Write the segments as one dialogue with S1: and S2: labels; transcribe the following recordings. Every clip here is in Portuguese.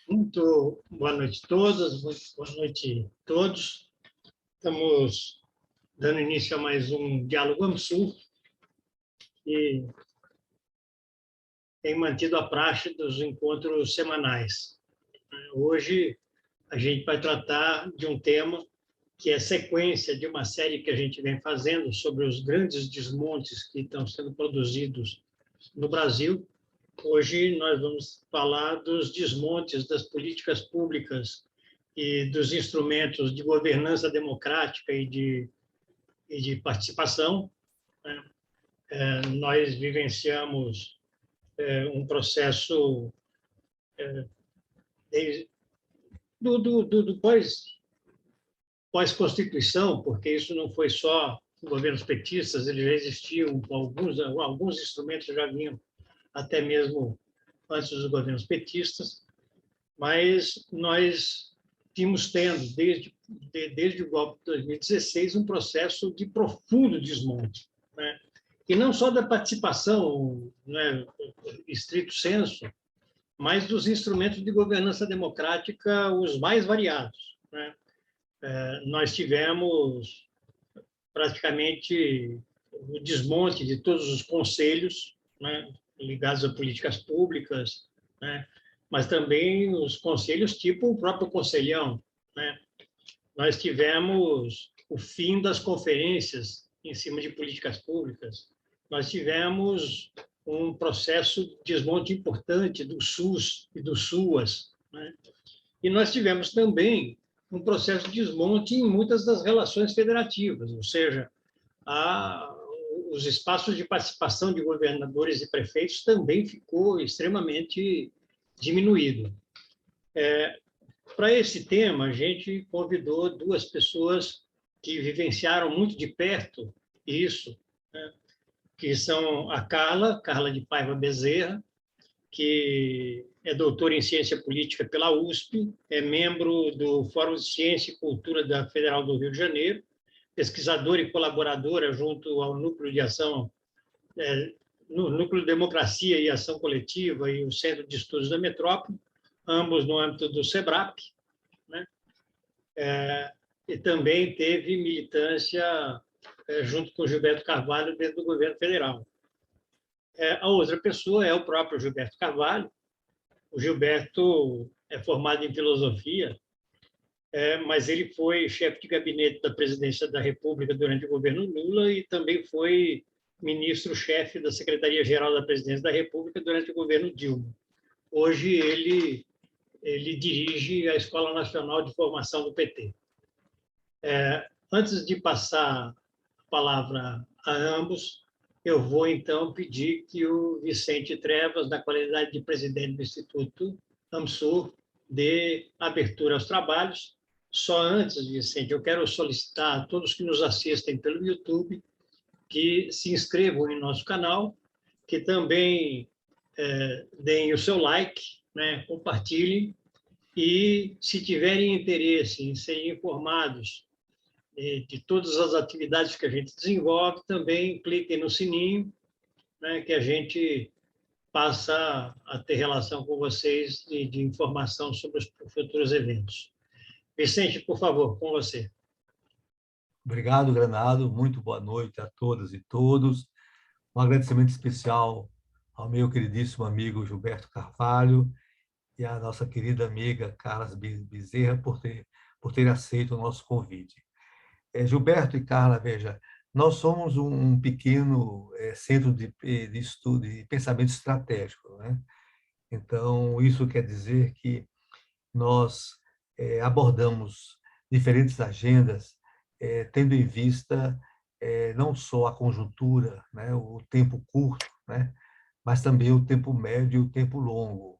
S1: Muito boa noite a todas, muito boa noite a todos. Estamos dando início a mais um Diálogo AMSUR e tem mantido a praxe dos encontros semanais. Hoje a gente vai tratar de um tema que é sequência de uma série que a gente vem fazendo sobre os grandes desmontes que estão sendo produzidos no Brasil. Hoje nós vamos falar dos desmontes das políticas públicas e dos instrumentos de governança democrática e de participação. Nós vivenciamos um processo do pós-Constituição, porque isso não foi só governos petistas, eles já existiam, alguns instrumentos já vinham até mesmo antes dos governos petistas, mas nós tínhamos tendo, desde o golpe de 2016, um processo de profundo desmonte, né? E não só da participação, né, estrito senso, mas dos instrumentos de governança democrática os mais variados, né? Nós tivemos praticamente o desmonte de todos os conselhos, né, ligados a políticas públicas, né, mas também os conselhos tipo o próprio Conselhão, né? Nós tivemos o fim das conferências em cima de políticas públicas, nós tivemos um processo de desmonte importante do SUS e do SUAS, né? E nós tivemos também um processo de desmonte em muitas das relações federativas, ou seja, os espaços de participação de governadores e prefeitos também ficou extremamente diminuído. Para esse tema, a gente convidou duas pessoas que vivenciaram muito de perto isso, né? Que são a Carla de Paiva Bezerra, que é doutora em Ciência Política pela USP, é membro do Fórum de Ciência e Cultura da Federal do Rio de Janeiro, pesquisadora e colaboradora junto ao Núcleo de Ação, no Núcleo de Democracia e Ação Coletiva e o Centro de Estudos da Metrópole, ambos no âmbito do SEBRAP, né? E também teve militância junto com Gilberto Carvalho dentro do governo federal. A outra pessoa é o próprio Gilberto Carvalho. O Gilberto é formado em filosofia, mas ele foi chefe de gabinete da presidência da República durante o governo Lula e também foi ministro-chefe da Secretaria-Geral da Presidência da República durante o governo Dilma. Hoje ele dirige a Escola Nacional de Formação do PT. Antes de passar a palavra a ambos, eu vou, então, pedir que o Vicente Trevas, na qualidade de presidente do Instituto AMSUR, dê abertura aos trabalhos. Só antes, Vicente, eu quero solicitar a todos que nos assistem pelo YouTube que se inscrevam em nosso canal, que também deem o seu like, né, compartilhem, e, se tiverem interesse em serem informados de todas as atividades que a gente desenvolve, também cliquem no sininho, né, que a gente passa a ter relação com vocês de informação sobre os futuros eventos. Vicente, por favor, com você.
S2: Obrigado, Granado. Muito boa noite a todas e todos. Um agradecimento especial ao meu queridíssimo amigo Gilberto Carvalho e à nossa querida amiga Carla Bezerra por ter aceito o nosso convite. Gilberto e Carla, veja, nós somos um pequeno centro de estudo e pensamento estratégico, né? Então, isso quer dizer que nós abordamos diferentes agendas, tendo em vista não só a conjuntura, né, o tempo curto, né, mas também o tempo médio e o tempo longo.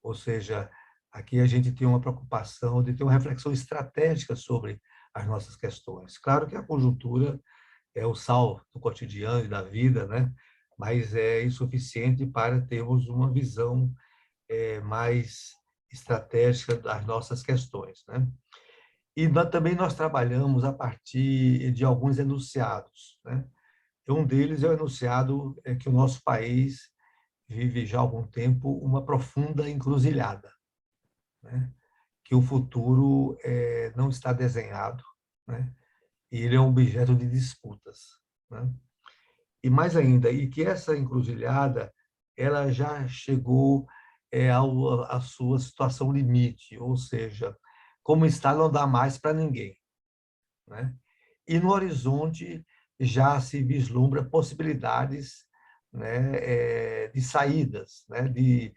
S2: Ou seja, aqui a gente tem uma preocupação de ter uma reflexão estratégica sobre as nossas questões. Claro que a conjuntura é o sal do cotidiano e da vida, né, mas é insuficiente para termos uma visão mais estratégica das nossas questões, né? E também nós trabalhamos a partir de alguns enunciados, né? Um deles é o enunciado que o nosso país vive já há algum tempo uma profunda encruzilhada. né? Que o futuro não está desenhado, né? E ele é um objeto de disputas, né? E mais ainda, e que essa encruzilhada ela já chegou à sua situação limite, ou seja, como está, não dá mais para ninguém, né? E no horizonte já se vislumbra possibilidades, né, de saídas, né, de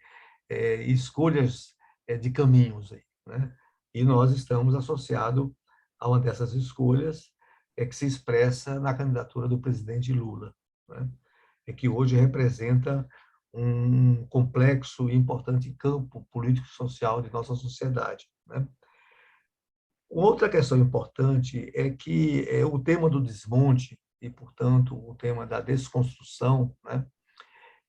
S2: escolhas de caminhos aí, né? E nós estamos associados a uma dessas escolhas que se expressa na candidatura do presidente Lula, né? Que hoje representa um complexo e importante campo político-social de nossa sociedade, né? Outra questão importante é que o tema do desmonte e, portanto, o tema da desconstrução, né,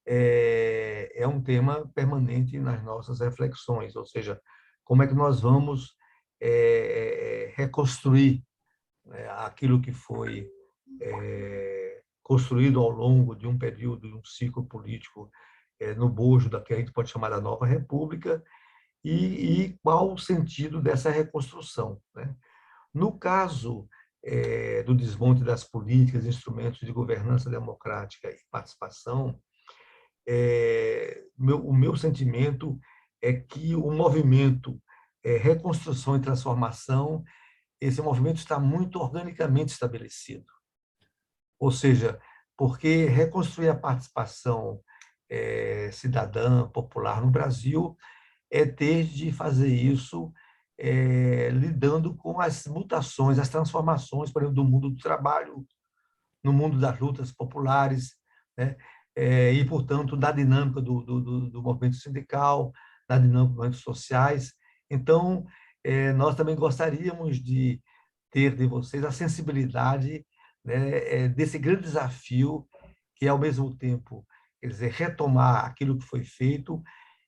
S2: é um tema permanente nas nossas reflexões, ou seja, como é que nós vamos reconstruir, né, aquilo que foi construído ao longo de um período, de um ciclo político no bojo da que a gente pode chamar da nova república, e qual o sentido dessa reconstrução, né? No caso do desmonte das políticas, instrumentos de governança democrática e participação, o meu sentimento é que o movimento reconstrução e transformação, esse movimento está muito organicamente estabelecido. Ou seja, porque reconstruir a participação cidadã, popular no Brasil é ter de fazer isso lidando com as mutações, as transformações, por exemplo, do mundo do trabalho, no mundo das lutas populares, né? E, portanto, da dinâmica do movimento sindical, da dinâmica dos movimentos sociais. Então, nós também gostaríamos de ter de vocês a sensibilidade, né, desse grande desafio, que é, ao mesmo tempo, quer dizer, retomar aquilo que foi feito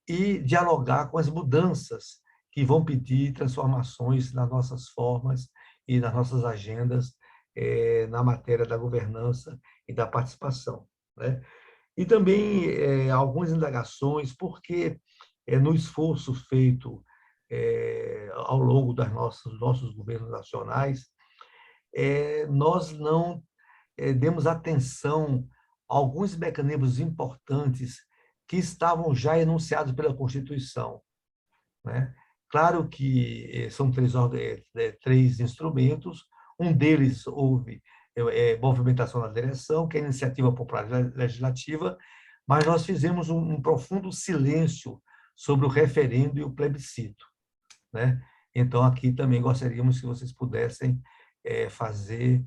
S2: e dialogar com as mudanças que vão pedir transformações nas nossas formas e nas nossas agendas na matéria da governança e da participação, né? E também algumas indagações, porque no esforço feito ao longo dos nossos governos nacionais, nós não demos atenção a alguns mecanismos importantes que estavam já enunciados pela Constituição, né? Claro que são três instrumentos, um deles houve movimentação na direção, que é a Iniciativa Popular Legislativa, mas nós fizemos um profundo silêncio sobre o referendo e o plebiscito, né? Então, aqui também gostaríamos que vocês pudessem fazer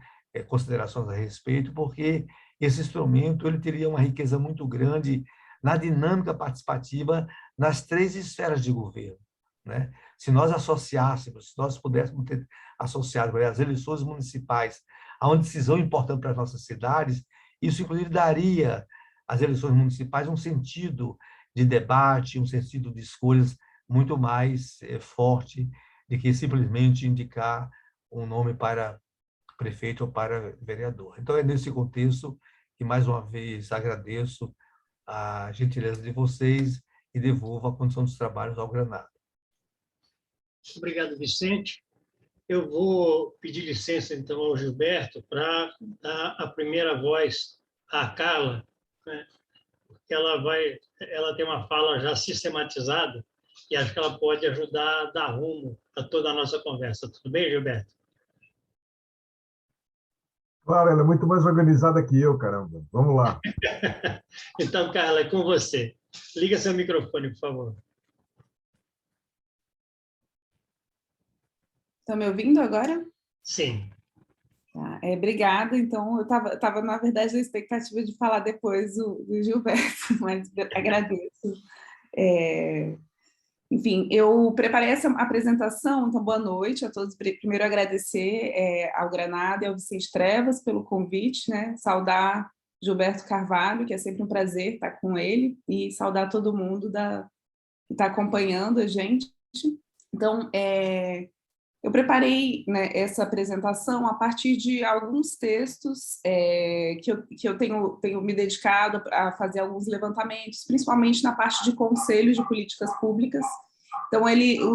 S2: considerações a respeito, porque esse instrumento ele teria uma riqueza muito grande na dinâmica participativa nas três esferas de governo, né? Se nós associássemos, se nós pudéssemos ter associado as eleições municipais a uma decisão importante para as nossas cidades, isso, inclusive, daria às eleições municipais um sentido de debate, um sentido de escolhas muito mais forte do que simplesmente indicar um nome para prefeito ou para vereador. Então, é nesse contexto que, mais uma vez, agradeço a gentileza de vocês e devolvo a condição dos trabalhos ao Granado.
S1: Obrigado, Vicente. Eu vou pedir licença, então, ao Gilberto para dar a primeira voz à Carla, né? Porque ela tem uma fala já sistematizada e acho que ela pode ajudar a dar rumo a toda a nossa conversa. Tudo bem, Gilberto?
S3: Claro, ela é muito mais organizada que eu, caramba. Vamos lá.
S1: Então, Carla, é com você. Liga seu microfone, por favor.
S4: Estão me ouvindo agora?
S1: Sim.
S4: Tá, obrigada. Então, eu estava, na verdade, na expectativa de falar depois do Gilberto, mas agradeço. Enfim, eu preparei essa apresentação, então boa noite a todos. Primeiro agradecer ao Granado e ao Vicente Trevas pelo convite, né? Saudar Gilberto Carvalho, que é sempre um prazer estar com ele, e saudar todo mundo que está acompanhando a gente. Então, eu preparei, né, essa apresentação a partir de alguns textos que eu tenho me dedicado a fazer alguns levantamentos, principalmente na parte de conselhos de políticas públicas, Então,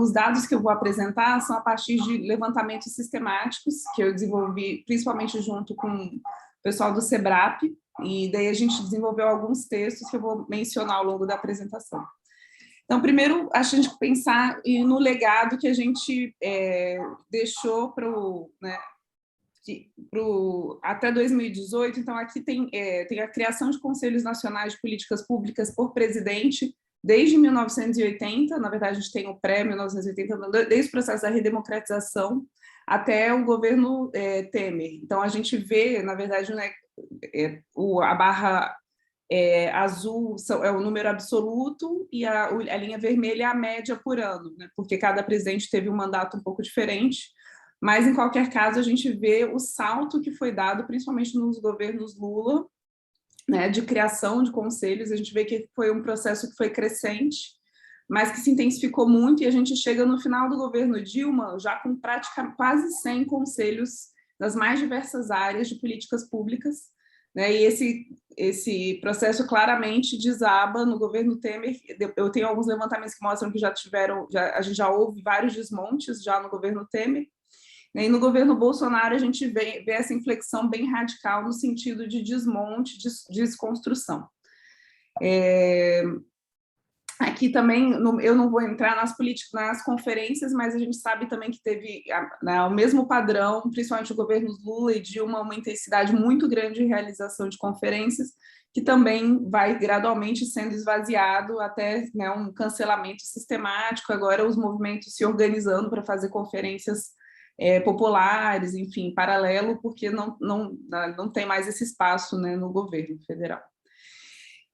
S4: os dados que eu vou apresentar são a partir de levantamentos sistemáticos que eu desenvolvi, principalmente junto com o pessoal do SEBRAP, e daí a gente desenvolveu alguns textos que eu vou mencionar ao longo da apresentação. Então, primeiro, a gente pensar no legado que a gente deixou para até 2018. Então, aqui tem a criação de conselhos nacionais de políticas públicas por presidente desde 1980. Na verdade, a gente tem o pré-1980, desde o processo da redemocratização até o governo Temer. Então, a gente vê, na verdade, né, a barra azul é o número absoluto e a linha vermelha é a média por ano, né, porque cada presidente teve um mandato um pouco diferente. Mas, em qualquer caso, a gente vê o salto que foi dado, principalmente nos governos Lula, né, de criação de conselhos. A gente vê que foi um processo que foi crescente, mas que se intensificou muito, e a gente chega no final do governo Dilma já com quase 100 conselhos das mais diversas áreas de políticas públicas, né, e esse processo claramente desaba no governo Temer. Eu tenho alguns levantamentos que mostram que a gente já houve vários desmontes já no governo Temer. E no governo Bolsonaro a gente vê essa inflexão bem radical no sentido de desmonte, de desconstrução. Aqui também, eu não vou entrar nas conferências, mas a gente sabe também que teve o mesmo padrão, principalmente o governo Lula e Dilma, uma intensidade muito grande de realização de conferências, que também vai gradualmente sendo esvaziado até, né, um cancelamento sistemático. Agora os movimentos se organizando para fazer conferências populares, enfim, paralelo, porque não tem mais esse espaço, né, no governo federal.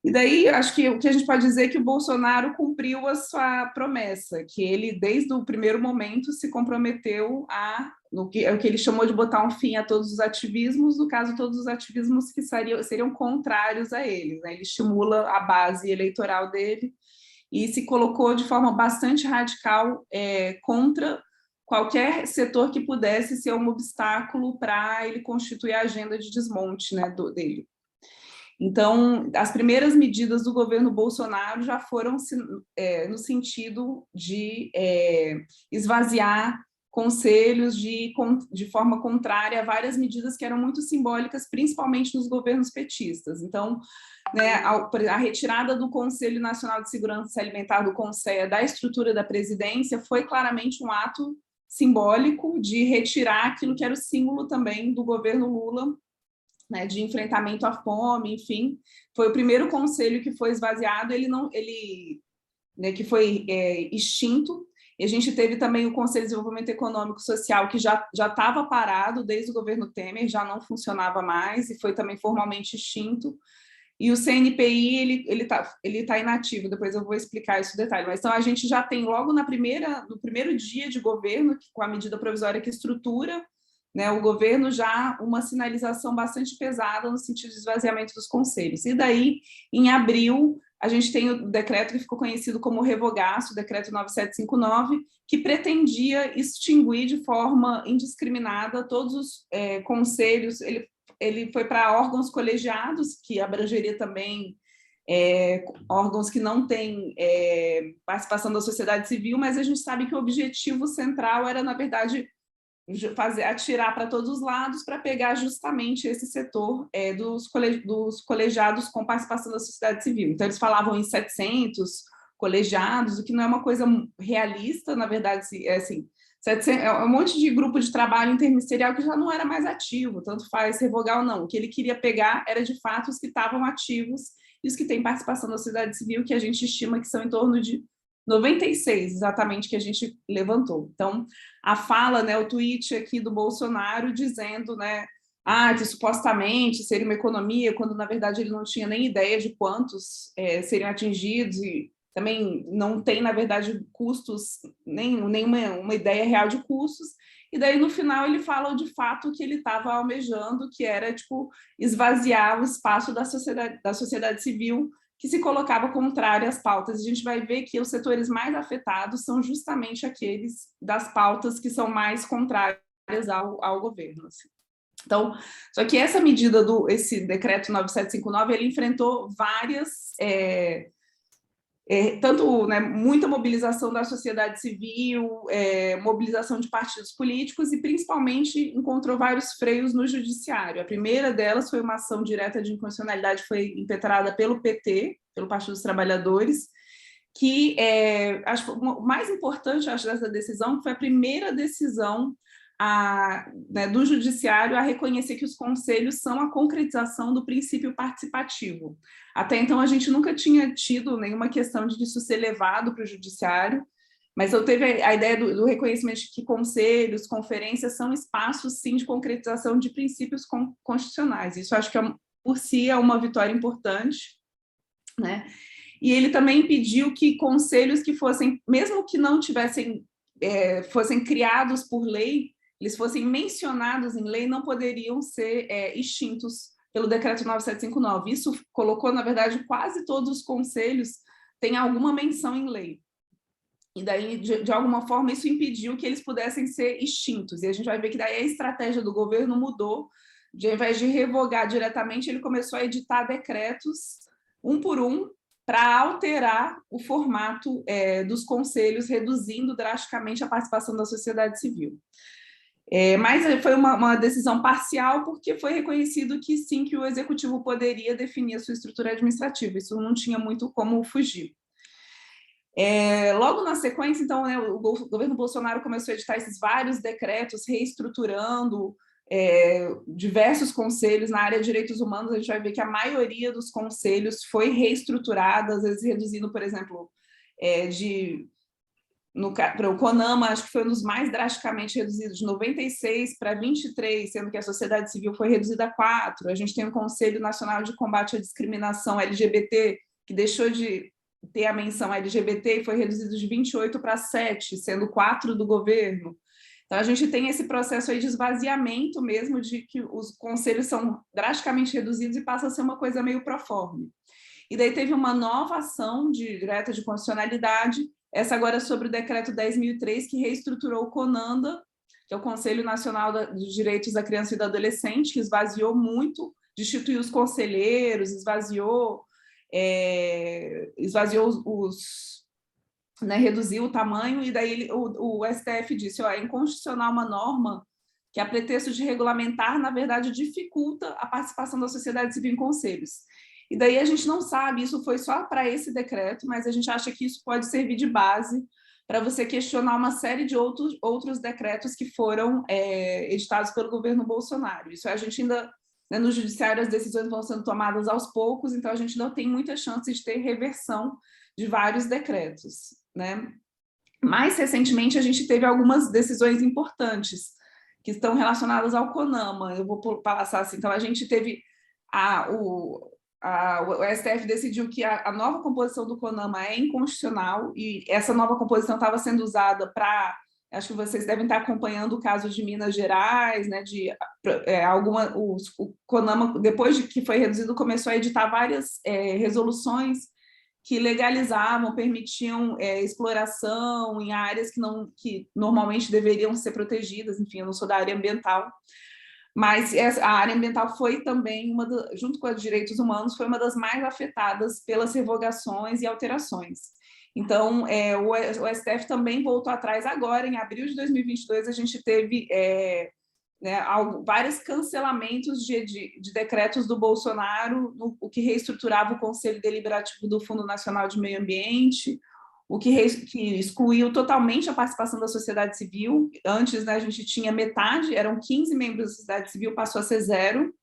S4: E daí, acho que o que a gente pode dizer é que o Bolsonaro cumpriu a sua promessa, que ele, desde o primeiro momento, se comprometeu o que ele chamou de botar um fim a todos os ativismos, no caso, todos os ativismos que seriam contrários a ele, né? Ele estimula a base eleitoral dele e se colocou de forma bastante radical contra qualquer setor que pudesse ser um obstáculo para ele constituir a agenda de desmonte, né, dele. Então, as primeiras medidas do governo Bolsonaro já foram no sentido de esvaziar conselhos de forma contrária a várias medidas que eram muito simbólicas, principalmente nos governos petistas. Então, né, a retirada do Conselho Nacional de Segurança Alimentar, do CONSEA, da estrutura da presidência, foi claramente um ato simbólico de retirar aquilo que era o símbolo também do governo Lula, né, de enfrentamento à fome, enfim. Foi o primeiro conselho que foi esvaziado, que foi extinto. E a gente teve também o Conselho de Desenvolvimento Econômico e Social, que já estava parado desde o governo Temer, já não funcionava mais, e foi também formalmente extinto. E o CNPI, ele tá inativo, depois eu vou explicar esse detalhe. Mas então a gente já tem logo no primeiro dia de governo, com a medida provisória que estrutura, né, o governo, já uma sinalização bastante pesada no sentido de esvaziamento dos conselhos. E daí, em abril, a gente tem o decreto que ficou conhecido como revogaço, o decreto 9759, que pretendia extinguir de forma indiscriminada todos os conselhos. Ele foi para órgãos colegiados, que abrangeria também órgãos que não têm participação da sociedade civil, mas a gente sabe que o objetivo central era, na verdade, atirar para todos os lados para pegar justamente esse setor dos colegiados com participação da sociedade civil. Então, eles falavam em 700 colegiados, o que não é uma coisa realista, na verdade, assim, 700, um monte de grupo de trabalho interministerial que já não era mais ativo, tanto faz revogar ou não. O que ele queria pegar era, de fato, os que estavam ativos e os que têm participação da sociedade civil, que a gente estima que são em torno de 96, exatamente, que a gente levantou. Então, a fala, né, o tweet aqui do Bolsonaro dizendo, né, que supostamente seria uma economia, quando, na verdade, ele não tinha nem ideia de quantos seriam atingidos, e também não tem, na verdade, custos, nenhuma ideia real de custos. E daí, no final, ele fala, de fato, o que ele estava almejando, que era, tipo, esvaziar o espaço da sociedade civil, que se colocava contrário às pautas. A gente vai ver que os setores mais afetados são justamente aqueles das pautas que são mais contrárias ao governo. Assim. Então, só que essa medida esse decreto 9759, ele enfrentou várias tanto, né, muita mobilização da sociedade civil, mobilização de partidos políticos e, principalmente, encontrou vários freios no judiciário. A primeira delas foi uma ação direta de inconstitucionalidade, foi impetrada pelo PT, pelo Partido dos Trabalhadores, que acho o mais importante, acho, dessa decisão, foi a primeira decisão né, do judiciário a reconhecer que os conselhos são a concretização do princípio participativo. Até então, a gente nunca tinha tido nenhuma questão de isso ser levado para o judiciário, mas eu teve a ideia do reconhecimento de que conselhos, conferências são espaços, sim, de concretização de princípios constitucionais. Isso acho que, por si, é uma vitória importante, né? E ele também pediu que conselhos que fossem, mesmo que não tivessem, fossem criados por lei, eles fossem mencionados em lei, não poderiam ser extintos pelo Decreto 9759. Isso colocou, na verdade, quase todos os conselhos têm alguma menção em lei. E daí, de alguma forma, isso impediu que eles pudessem ser extintos. E a gente vai ver que daí a estratégia do governo mudou. Ao invés de revogar diretamente, ele começou a editar decretos, um por um, para alterar o formato dos conselhos, reduzindo drasticamente a participação da sociedade civil. Mas foi uma decisão parcial, porque foi reconhecido que sim, que o executivo poderia definir a sua estrutura administrativa, isso não tinha muito como fugir. Logo na sequência, então, né, o governo Bolsonaro começou a editar esses vários decretos, reestruturando diversos conselhos na área de direitos humanos. A gente vai ver que a maioria dos conselhos foi reestruturada, às vezes reduzindo, por exemplo, para o CONAMA, acho que foi um dos mais drasticamente reduzidos, de 96 para 23, sendo que a sociedade civil foi reduzida a 4. A gente tem o Conselho Nacional de Combate à Discriminação LGBT, que deixou de ter a menção LGBT e foi reduzido de 28 para 7, sendo 4 do governo. Então, a gente tem esse processo aí de esvaziamento mesmo, de que os conselhos são drasticamente reduzidos e passa a ser uma coisa meio proforme. E daí teve uma nova ação direta de constitucionalidade, essa agora sobre o decreto 10.003, que reestruturou o CONANDA, que é o Conselho Nacional dos Direitos da Criança e do Adolescente, que esvaziou muito, destituiu os conselheiros, esvaziou né, reduziu o tamanho, e daí o STF disse, é inconstitucional uma norma que, a pretexto de regulamentar, na verdade, dificulta a participação da sociedade civil em conselhos. E daí a gente não sabe, isso foi só para esse decreto, mas a gente acha que isso pode servir de base para você questionar uma série de outros decretos que foram editados pelo governo Bolsonaro. Isso a gente ainda, né, no judiciário, as decisões vão sendo tomadas aos poucos, então a gente não tem muita chance de ter reversão de vários decretos, né? Mais recentemente, a gente teve algumas decisões importantes que estão relacionadas ao CONAMA. Eu vou passar assim. Então, a gente teve o STF decidiu que a nova composição do CONAMA é inconstitucional, e essa nova composição estava sendo usada para, acho que vocês devem estar acompanhando o caso de Minas Gerais, né, o CONAMA, depois de que foi reduzido, começou a editar várias resoluções que legalizavam, permitiam exploração em áreas que normalmente deveriam ser protegidas. Enfim, eu não sou da área ambiental, mas a área ambiental foi também, junto com os direitos humanos, foi uma das mais afetadas pelas revogações e alterações. Então, o STF também voltou atrás agora, em abril de 2022, a gente teve vários cancelamentos de decretos do Bolsonaro, o que reestruturava o Conselho Deliberativo do Fundo Nacional de Meio Ambiente, o que excluiu totalmente a participação da sociedade civil. Antes, né, a gente tinha metade, eram 15 membros da sociedade civil, passou a ser 0,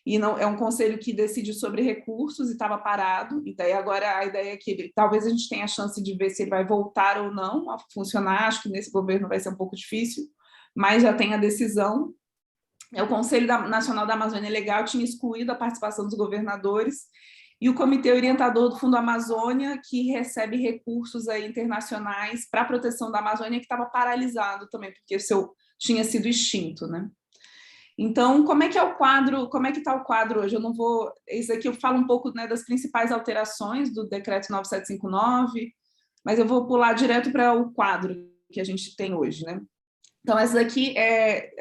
S4: e não, é um conselho que decide sobre recursos e estava parado, e daí agora a ideia é que talvez a gente tenha a chance de ver se ele vai voltar ou não a funcionar. Acho que nesse governo vai ser um pouco difícil, mas já tem a decisão. O Conselho Nacional da Amazônia Legal tinha excluído a participação dos governadores, e o Comitê Orientador do Fundo Amazônia, que recebe recursos aí internacionais para a proteção da Amazônia, que estava paralisado também, porque tinha sido extinto, né? Então, como é que está o quadro hoje? Eu não vou... Isso aqui eu falo um pouco, né, das principais alterações do Decreto 9759, mas eu vou pular direto para o quadro que a gente tem hoje, né? Então, essa daqui é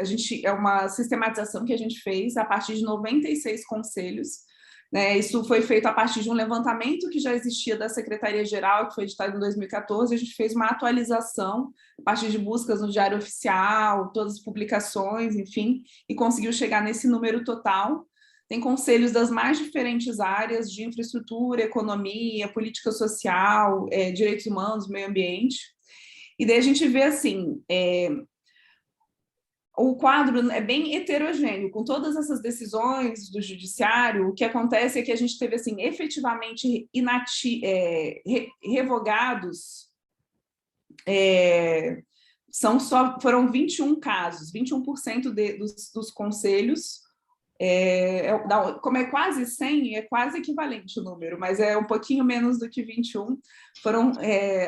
S4: uma sistematização que a gente fez a partir de 96 conselhos. né? Isso foi feito a partir de um levantamento que já existia da Secretaria-Geral, que foi editado em 2014, a gente fez uma atualização a partir de buscas no Diário Oficial, todas as publicações, enfim, e conseguiu chegar nesse número total. Tem conselhos das mais diferentes áreas de infraestrutura, economia, política social, direitos humanos, meio ambiente. E daí a gente vê assim, o quadro é bem heterogêneo, com todas essas decisões do judiciário. O que acontece é que a gente teve assim, efetivamente revogados, foram 21 casos, 21% dos conselhos. Como é quase 100, é quase equivalente o número, mas é um pouquinho menos do que 21, foram,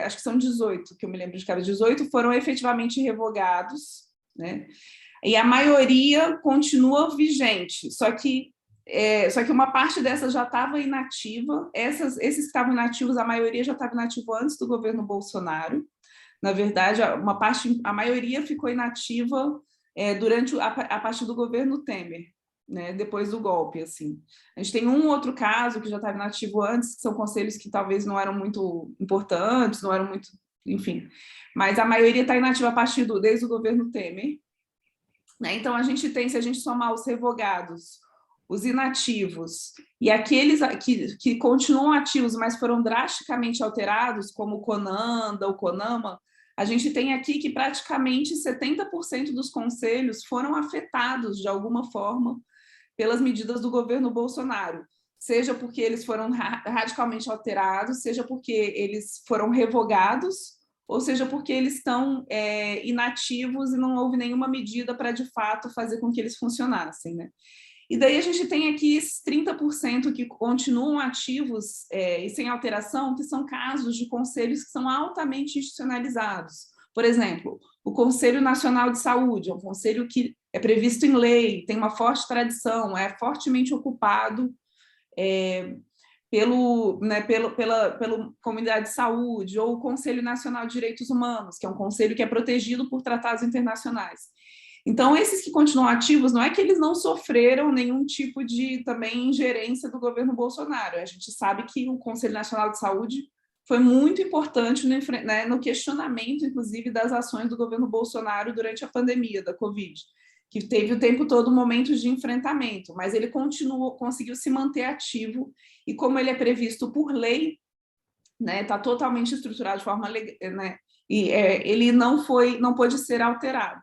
S4: acho que são 18, que eu me lembro de cabeça, 18 foram efetivamente revogados, né? E a maioria continua vigente, só que uma parte dessas já estava inativa, esses que estavam inativos, a maioria já estava inativa antes do governo Bolsonaro. Na verdade, a maioria ficou inativa a partir do governo Temer, né, depois do golpe, assim. A gente tem um outro caso que já estava inativo antes, que são conselhos que talvez não eram muito importantes, não eram muito, enfim, mas a maioria está inativa a partir desde o governo Temer, né? Então a gente tem, se a gente somar os revogados, os inativos e aqueles que continuam ativos, mas foram drasticamente alterados, como o CONANDA, o CONAMA, a gente tem aqui que praticamente 70% dos conselhos foram afetados de alguma forma pelas medidas do governo Bolsonaro, seja porque eles foram radicalmente alterados, seja porque eles foram revogados, ou seja porque eles estão inativos e não houve nenhuma medida para, de fato, fazer com que eles funcionassem, né? E daí a gente tem aqui esses 30% que continuam ativos e sem alteração, que são casos de conselhos que são altamente institucionalizados. Por exemplo, o Conselho Nacional de Saúde é um conselho que é previsto em lei, tem uma forte tradição, é fortemente ocupado pela comunidade de saúde, ou o Conselho Nacional de Direitos Humanos, que é um conselho que é protegido por tratados internacionais. Então, esses que continuam ativos, não é que eles não sofreram nenhum tipo de também ingerência do governo Bolsonaro. A gente sabe que o Conselho Nacional de Saúde foi muito importante no questionamento, inclusive, das ações do governo Bolsonaro durante a pandemia da Covid, que teve o tempo todo momentos de enfrentamento, mas ele conseguiu se manter ativo, e como ele é previsto por lei, né, está totalmente estruturado de forma legal, né, e ele não pôde ser alterado.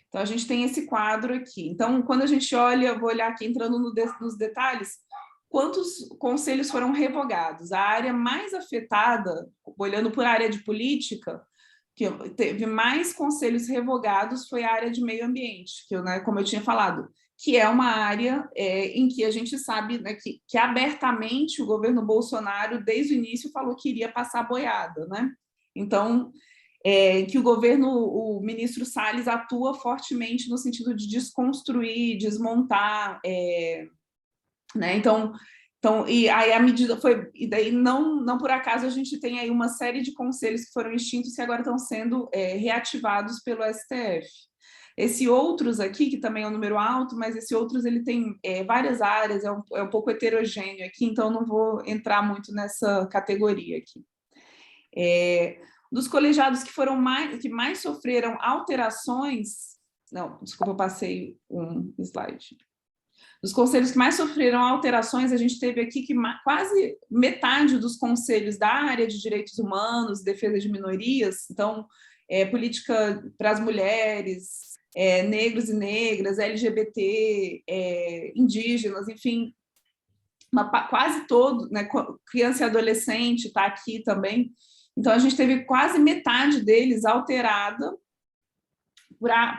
S4: Então, a gente tem esse quadro aqui. Então, quando a gente olha, eu vou olhar aqui, entrando nos detalhes, quantos conselhos foram revogados? A área mais afetada, olhando por área de política, que teve mais conselhos revogados, foi a área de meio ambiente, que como eu tinha falado, que é uma área em que a gente sabe, né, que abertamente o governo Bolsonaro, desde o início, falou que iria passar boiada, né? Então, que o ministro Salles atua fortemente no sentido de desconstruir, desmontar, né? Então, e aí a medida foi, e daí não por acaso a gente tem aí uma série de conselhos que foram extintos e agora estão sendo reativados pelo STF. Esse outros aqui, que também é um número alto, mas esse outros ele tem várias áreas, é um pouco heterogêneo aqui, então não vou entrar muito nessa categoria aqui. Dos colegiados que mais sofreram alterações, não, desculpa, eu passei um slide. Dos conselhos que mais sofreram alterações, a gente teve aqui que quase metade dos conselhos da área de direitos humanos, defesa de minorias, então, política para as mulheres, negros e negras, LGBT, indígenas, enfim, quase todo, né, criança e adolescente está aqui também. Então, a gente teve quase metade deles alterada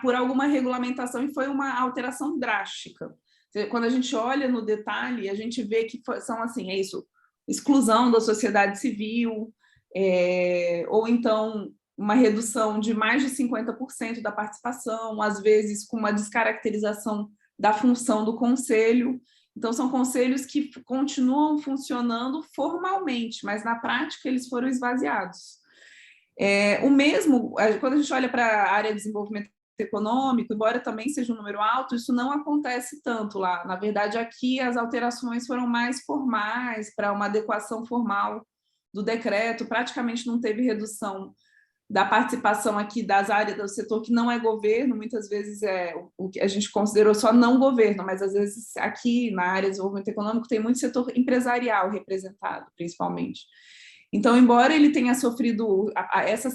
S4: por alguma regulamentação, e foi uma alteração drástica. Quando a gente olha no detalhe, a gente vê que são assim, exclusão da sociedade civil, ou então uma redução de mais de 50% da participação, às vezes com uma descaracterização da função do conselho. Então, são conselhos que continuam funcionando formalmente, mas na prática eles foram esvaziados. O mesmo, quando a gente olha para a área de desenvolvimento econômico, embora também seja um número alto, isso não acontece tanto lá. Na verdade, aqui as alterações foram mais formais, para uma adequação formal do decreto, praticamente não teve redução da participação aqui das áreas do setor que não é governo, muitas vezes é o que a gente considerou só não governo, mas às vezes aqui na área de desenvolvimento econômico tem muito setor empresarial representado, principalmente. Então, embora ele tenha sofrido,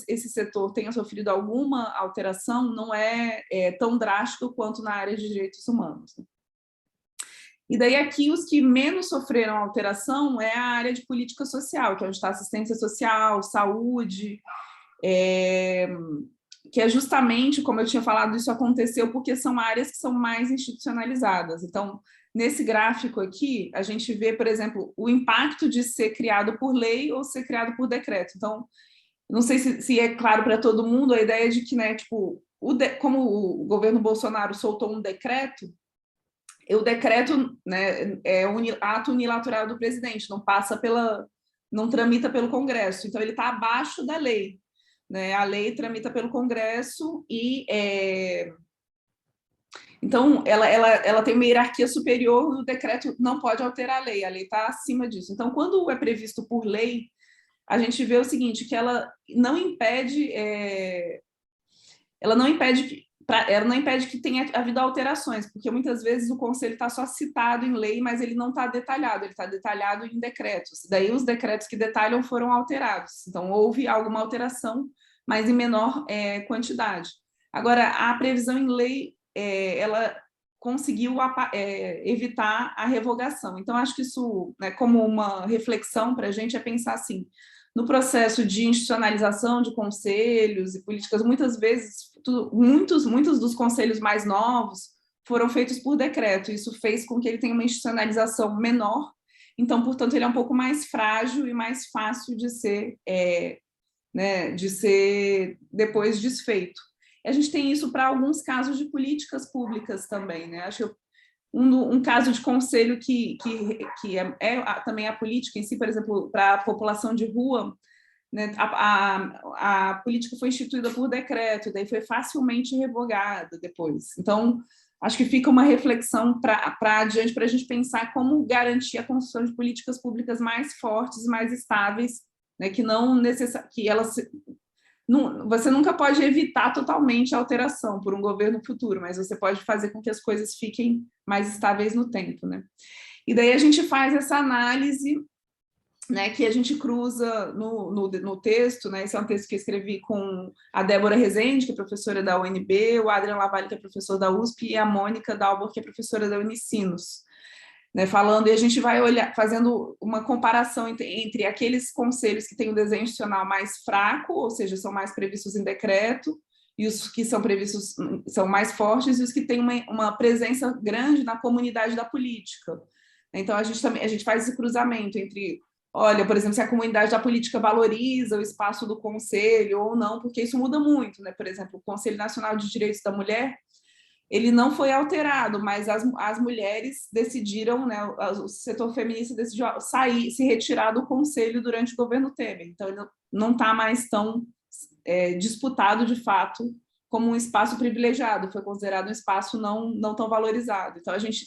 S4: esse setor tenha sofrido alguma alteração, não é tão drástico quanto na área de direitos humanos. E daí aqui os que menos sofreram alteração é a área de política social, que é onde está assistência social, saúde, que é justamente, como eu tinha falado, isso aconteceu porque são áreas que são mais institucionalizadas. Então, nesse gráfico aqui, a gente vê, por exemplo, o impacto de ser criado por lei ou ser criado por decreto. Então, não sei se é claro para todo mundo a ideia de que, né, tipo, como o governo Bolsonaro soltou um decreto, o decreto, né, é um ato unilateral do presidente, não tramita pelo Congresso. Então, ele está abaixo da lei. Né? A lei tramita pelo Congresso e então ela tem uma hierarquia superior, o decreto não pode alterar a lei está acima disso. Então, quando é previsto por lei, a gente vê o seguinte, que ela não impede que tenha havido alterações, porque muitas vezes o conselho está só citado em lei, mas ele não está detalhado, ele está detalhado em decretos. Daí os decretos que detalham foram alterados. Então, houve alguma alteração, mas em menor quantidade. Agora, a previsão em lei, ela conseguiu evitar a revogação. Então, acho que isso, né, como uma reflexão para a gente, é pensar assim, no processo de institucionalização de conselhos e políticas, muitas vezes, muitos dos conselhos mais novos foram feitos por decreto. Isso fez com que ele tenha uma institucionalização menor, então, portanto, ele é um pouco mais frágil e mais fácil de ser depois desfeito. E a gente tem isso para alguns casos de políticas públicas também, né? Acho que um caso de conselho que também a política em si, por exemplo, para a população de rua, né, a política foi instituída por decreto, daí foi facilmente revogada depois. Então, acho que fica uma reflexão para adiante, para a gente pensar como garantir a construção de políticas públicas mais fortes, mais estáveis, né, que elas você nunca pode evitar totalmente a alteração por um governo futuro, mas você pode fazer com que as coisas fiquem mais estáveis no tempo, né? E daí a gente faz essa análise, né, que a gente cruza no texto, né? Esse é um texto que eu escrevi com a Débora Rezende, que é professora da UNB, o Adrian Lavalle, que é professor da USP, e a Mônica Dalbor, que é professora da Unicinos. Né, falando, e a gente vai fazendo uma comparação entre aqueles conselhos que têm um desenho institucional mais fraco, ou seja, são mais previstos em decreto, e os que são previstos são mais fortes, e os que têm uma presença grande na comunidade da política. Então, a gente faz esse cruzamento entre, olha, por exemplo, se a comunidade da política valoriza o espaço do conselho ou não, porque isso muda muito, né? Por exemplo, o Conselho Nacional de Direitos da Mulher, ele não foi alterado, mas as mulheres decidiram, né, o setor feminista decidiu se retirar do conselho durante o governo Temer. Então, ele não está mais tão disputado, de fato, como um espaço privilegiado, foi considerado um espaço não tão valorizado. Então, a gente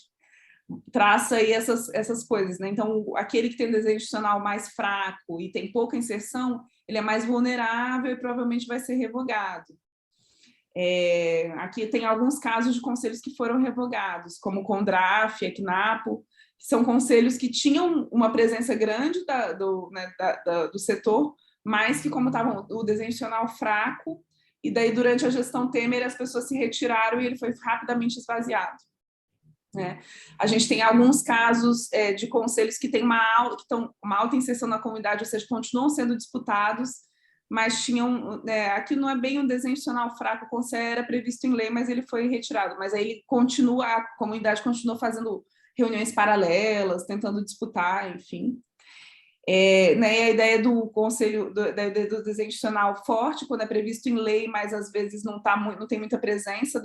S4: traça aí essas coisas, né? Então, aquele que tem um desenho institucional mais fraco e tem pouca inserção, ele é mais vulnerável e provavelmente vai ser revogado. Aqui tem alguns casos de conselhos que foram revogados, como o CONDRAF, a CNAPO, que são conselhos que tinham uma presença grande do setor, mas que, como estavam o desenho institucional fraco, e daí durante a gestão Temer as pessoas se retiraram e ele foi rapidamente esvaziado. Né? A gente tem alguns casos de conselhos que têm uma alta inserção na comunidade, ou seja, continuam sendo disputados, mas tinham, aqui não é bem um desenho institucional fraco, o conselho era previsto em lei, mas ele foi retirado, mas aí a comunidade continua fazendo reuniões paralelas, tentando disputar, enfim. Né, a ideia do conselho, do desenho institucional forte, quando é previsto em lei, mas às vezes não tem muita presença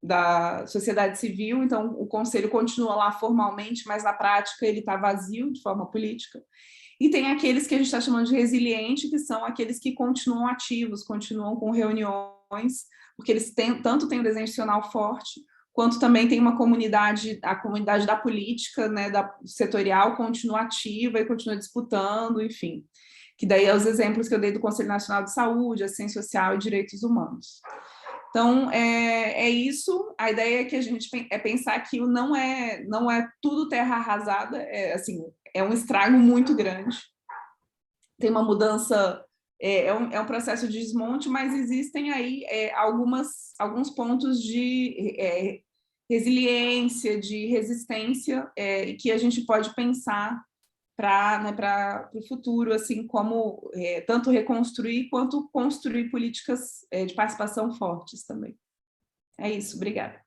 S4: da sociedade civil, então o conselho continua lá formalmente, mas na prática ele está vazio de forma política. E tem aqueles que a gente está chamando de resiliente, que são aqueles que continuam ativos, continuam com reuniões, porque eles tanto têm um desenho institucional forte, quanto também tem uma comunidade, a comunidade da política, né, da setorial, continua ativa e continua disputando, enfim. Que daí é os exemplos que eu dei do Conselho Nacional de Saúde, Assistência Social e Direitos Humanos. Então, é isso. A ideia é que a gente pensar que não é tudo terra arrasada, é um estrago muito grande. Tem uma mudança, é um processo de desmonte, mas existem aí alguns pontos de resiliência, de resistência, que a gente pode pensar para o futuro, assim como tanto reconstruir quanto construir políticas de participação fortes também. É isso, obrigada.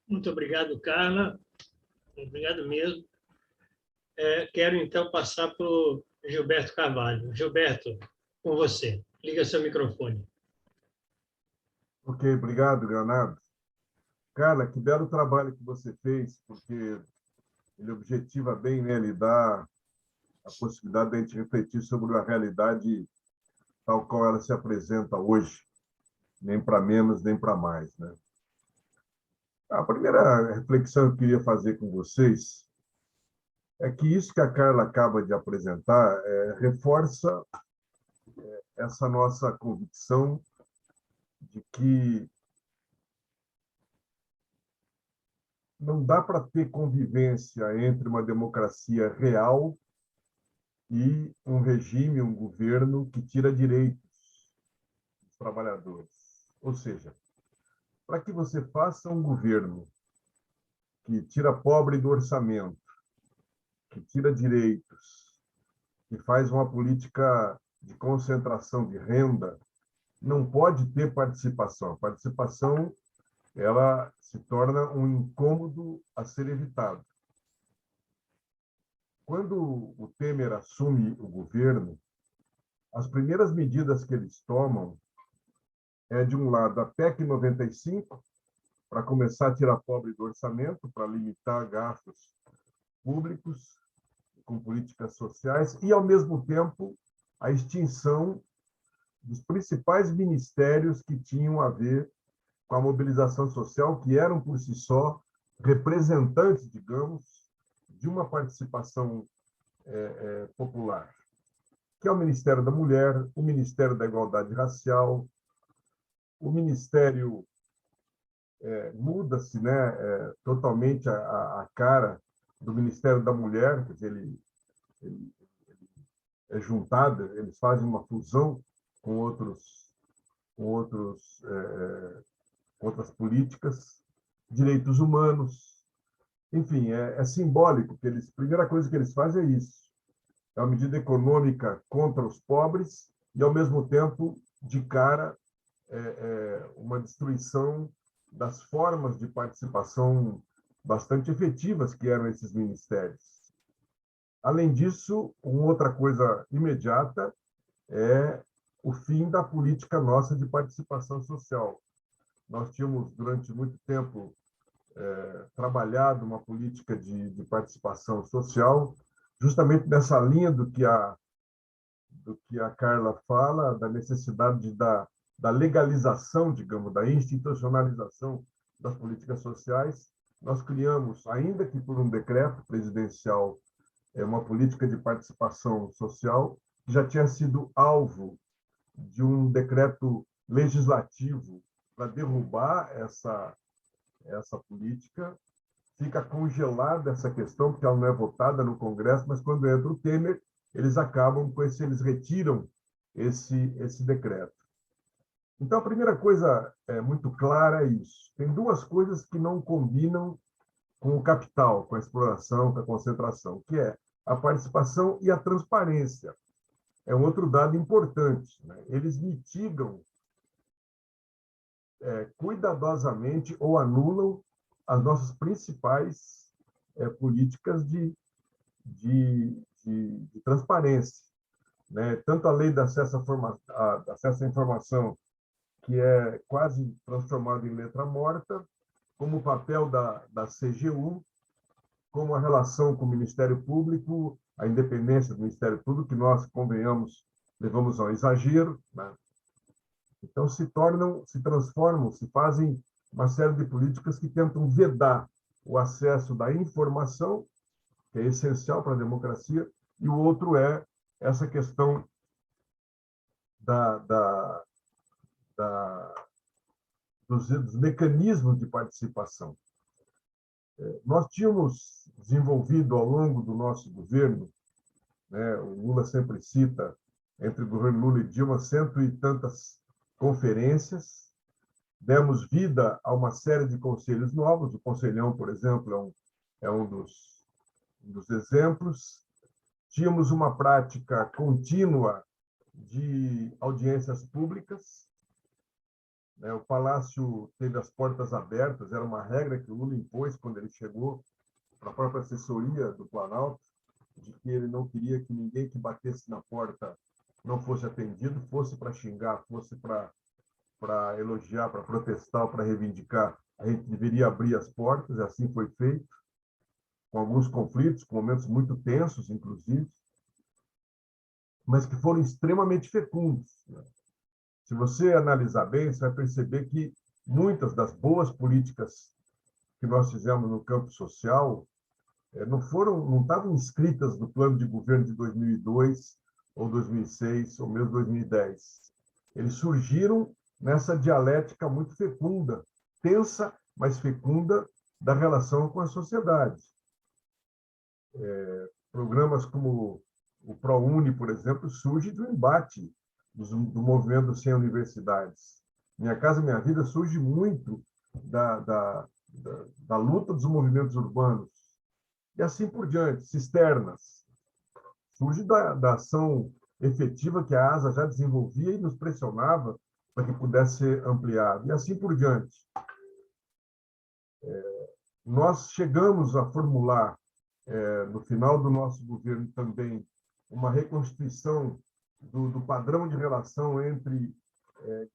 S1: Muito obrigado, Carla. Obrigado mesmo. Quero, então, passar para o Gilberto Carvalho. Gilberto, com você. Liga seu microfone.
S3: Ok, obrigado, Leonardo. Carla, que belo trabalho que você fez, porque ele objetiva bem, né? Ele dá a possibilidade de a gente refletir sobre a realidade tal qual ela se apresenta hoje, nem para menos, nem para mais, né? A primeira reflexão que eu queria fazer com vocês é que isso que a Carla acaba de apresentar reforça essa nossa convicção de que não dá para ter convivência entre uma democracia real e um regime, um governo que tira direitos dos trabalhadores. Ou seja, para que você faça um governo que tira pobre do orçamento, que tira direitos, que faz uma política de concentração de renda, não pode ter participação. A participação ela se torna um incômodo a ser evitado. Quando o Temer assume o governo, as primeiras medidas que eles tomam de um lado, a PEC 95, para começar a tirar pobre do orçamento, para limitar gastos públicos com políticas sociais, e, ao mesmo tempo, a extinção dos principais ministérios que tinham a ver com a mobilização social, que eram, por si só, representantes, digamos, de uma participação popular, que é o Ministério da Mulher, o Ministério da Igualdade Racial, o Ministério muda-se, né, totalmente a cara do Ministério da Mulher, quer dizer, ele é juntado, eles fazem uma fusão com outras políticas, direitos humanos, enfim, é simbólico que a primeira coisa que eles fazem é isso, é uma medida econômica contra os pobres e, ao mesmo tempo, de cara, uma destruição das formas de participação bastante efetivas que eram esses ministérios. Além disso, uma outra coisa imediata é o fim da política nossa de participação social. Nós tínhamos, durante muito tempo, trabalhado uma política de participação social, justamente nessa linha do que a Carla fala, da necessidade da legalização, digamos, da institucionalização das políticas sociais. Nós criamos, ainda que por um decreto presidencial, uma política de participação social que já tinha sido alvo de um decreto legislativo para derrubar essa política. Fica congelada essa questão, porque ela não é votada no Congresso, mas quando entra o Temer, eles acabam com eles retiram esse decreto. Então, a primeira coisa muito clara é isso. Tem duas coisas que não combinam com o capital, com a exploração, com a concentração, que é a participação e a transparência. É um outro dado importante, né? Eles mitigam cuidadosamente ou anulam as nossas principais políticas de transparência, né? Tanto a lei de acesso à informação, que é quase transformada em letra morta, como o papel da CGU, como a relação com o Ministério Público, a independência do Ministério Público, que nós, convenhamos, levamos ao exagero, né? Então, se transformam, se fazem uma série de políticas que tentam vedar o acesso da informação, que é essencial para a democracia, e o outro é essa questão dos mecanismos de participação. Nós tínhamos desenvolvido ao longo do nosso governo, né, o Lula sempre cita, entre o governo Lula e Dilma, 100 e tantas conferências, demos vida a uma série de conselhos novos, o Conselhão, por exemplo, é um dos exemplos. Tínhamos uma prática contínua de audiências públicas, né? O Palácio teve as portas abertas, era uma regra que o Lula impôs quando ele chegou para a própria assessoria do Planalto, de que ele não queria que ninguém que batesse na porta não fosse atendido, fosse para xingar, fosse para elogiar, para protestar, para reivindicar, a gente deveria abrir as portas, e assim foi feito, com alguns conflitos, com momentos muito tensos, inclusive, mas que foram extremamente fecundos. Se você analisar bem, você vai perceber que muitas das boas políticas que nós fizemos no campo social não estavam inscritas no plano de governo de 2002, ou 2006, ou mesmo 2010. Eles surgiram nessa dialética muito fecunda, tensa, mas fecunda, da relação com a sociedade. Programas como o ProUni, por exemplo, surge do embate do movimento sem universidades. Minha Casa Minha Vida surge muito da luta dos movimentos urbanos. E assim por diante, cisternas. Surge da ação efetiva que a ASA já desenvolvia e nos pressionava para que pudesse ser ampliado. E assim por diante. Nós chegamos a formular, no final do nosso governo também, uma reconstituição do padrão de relação entre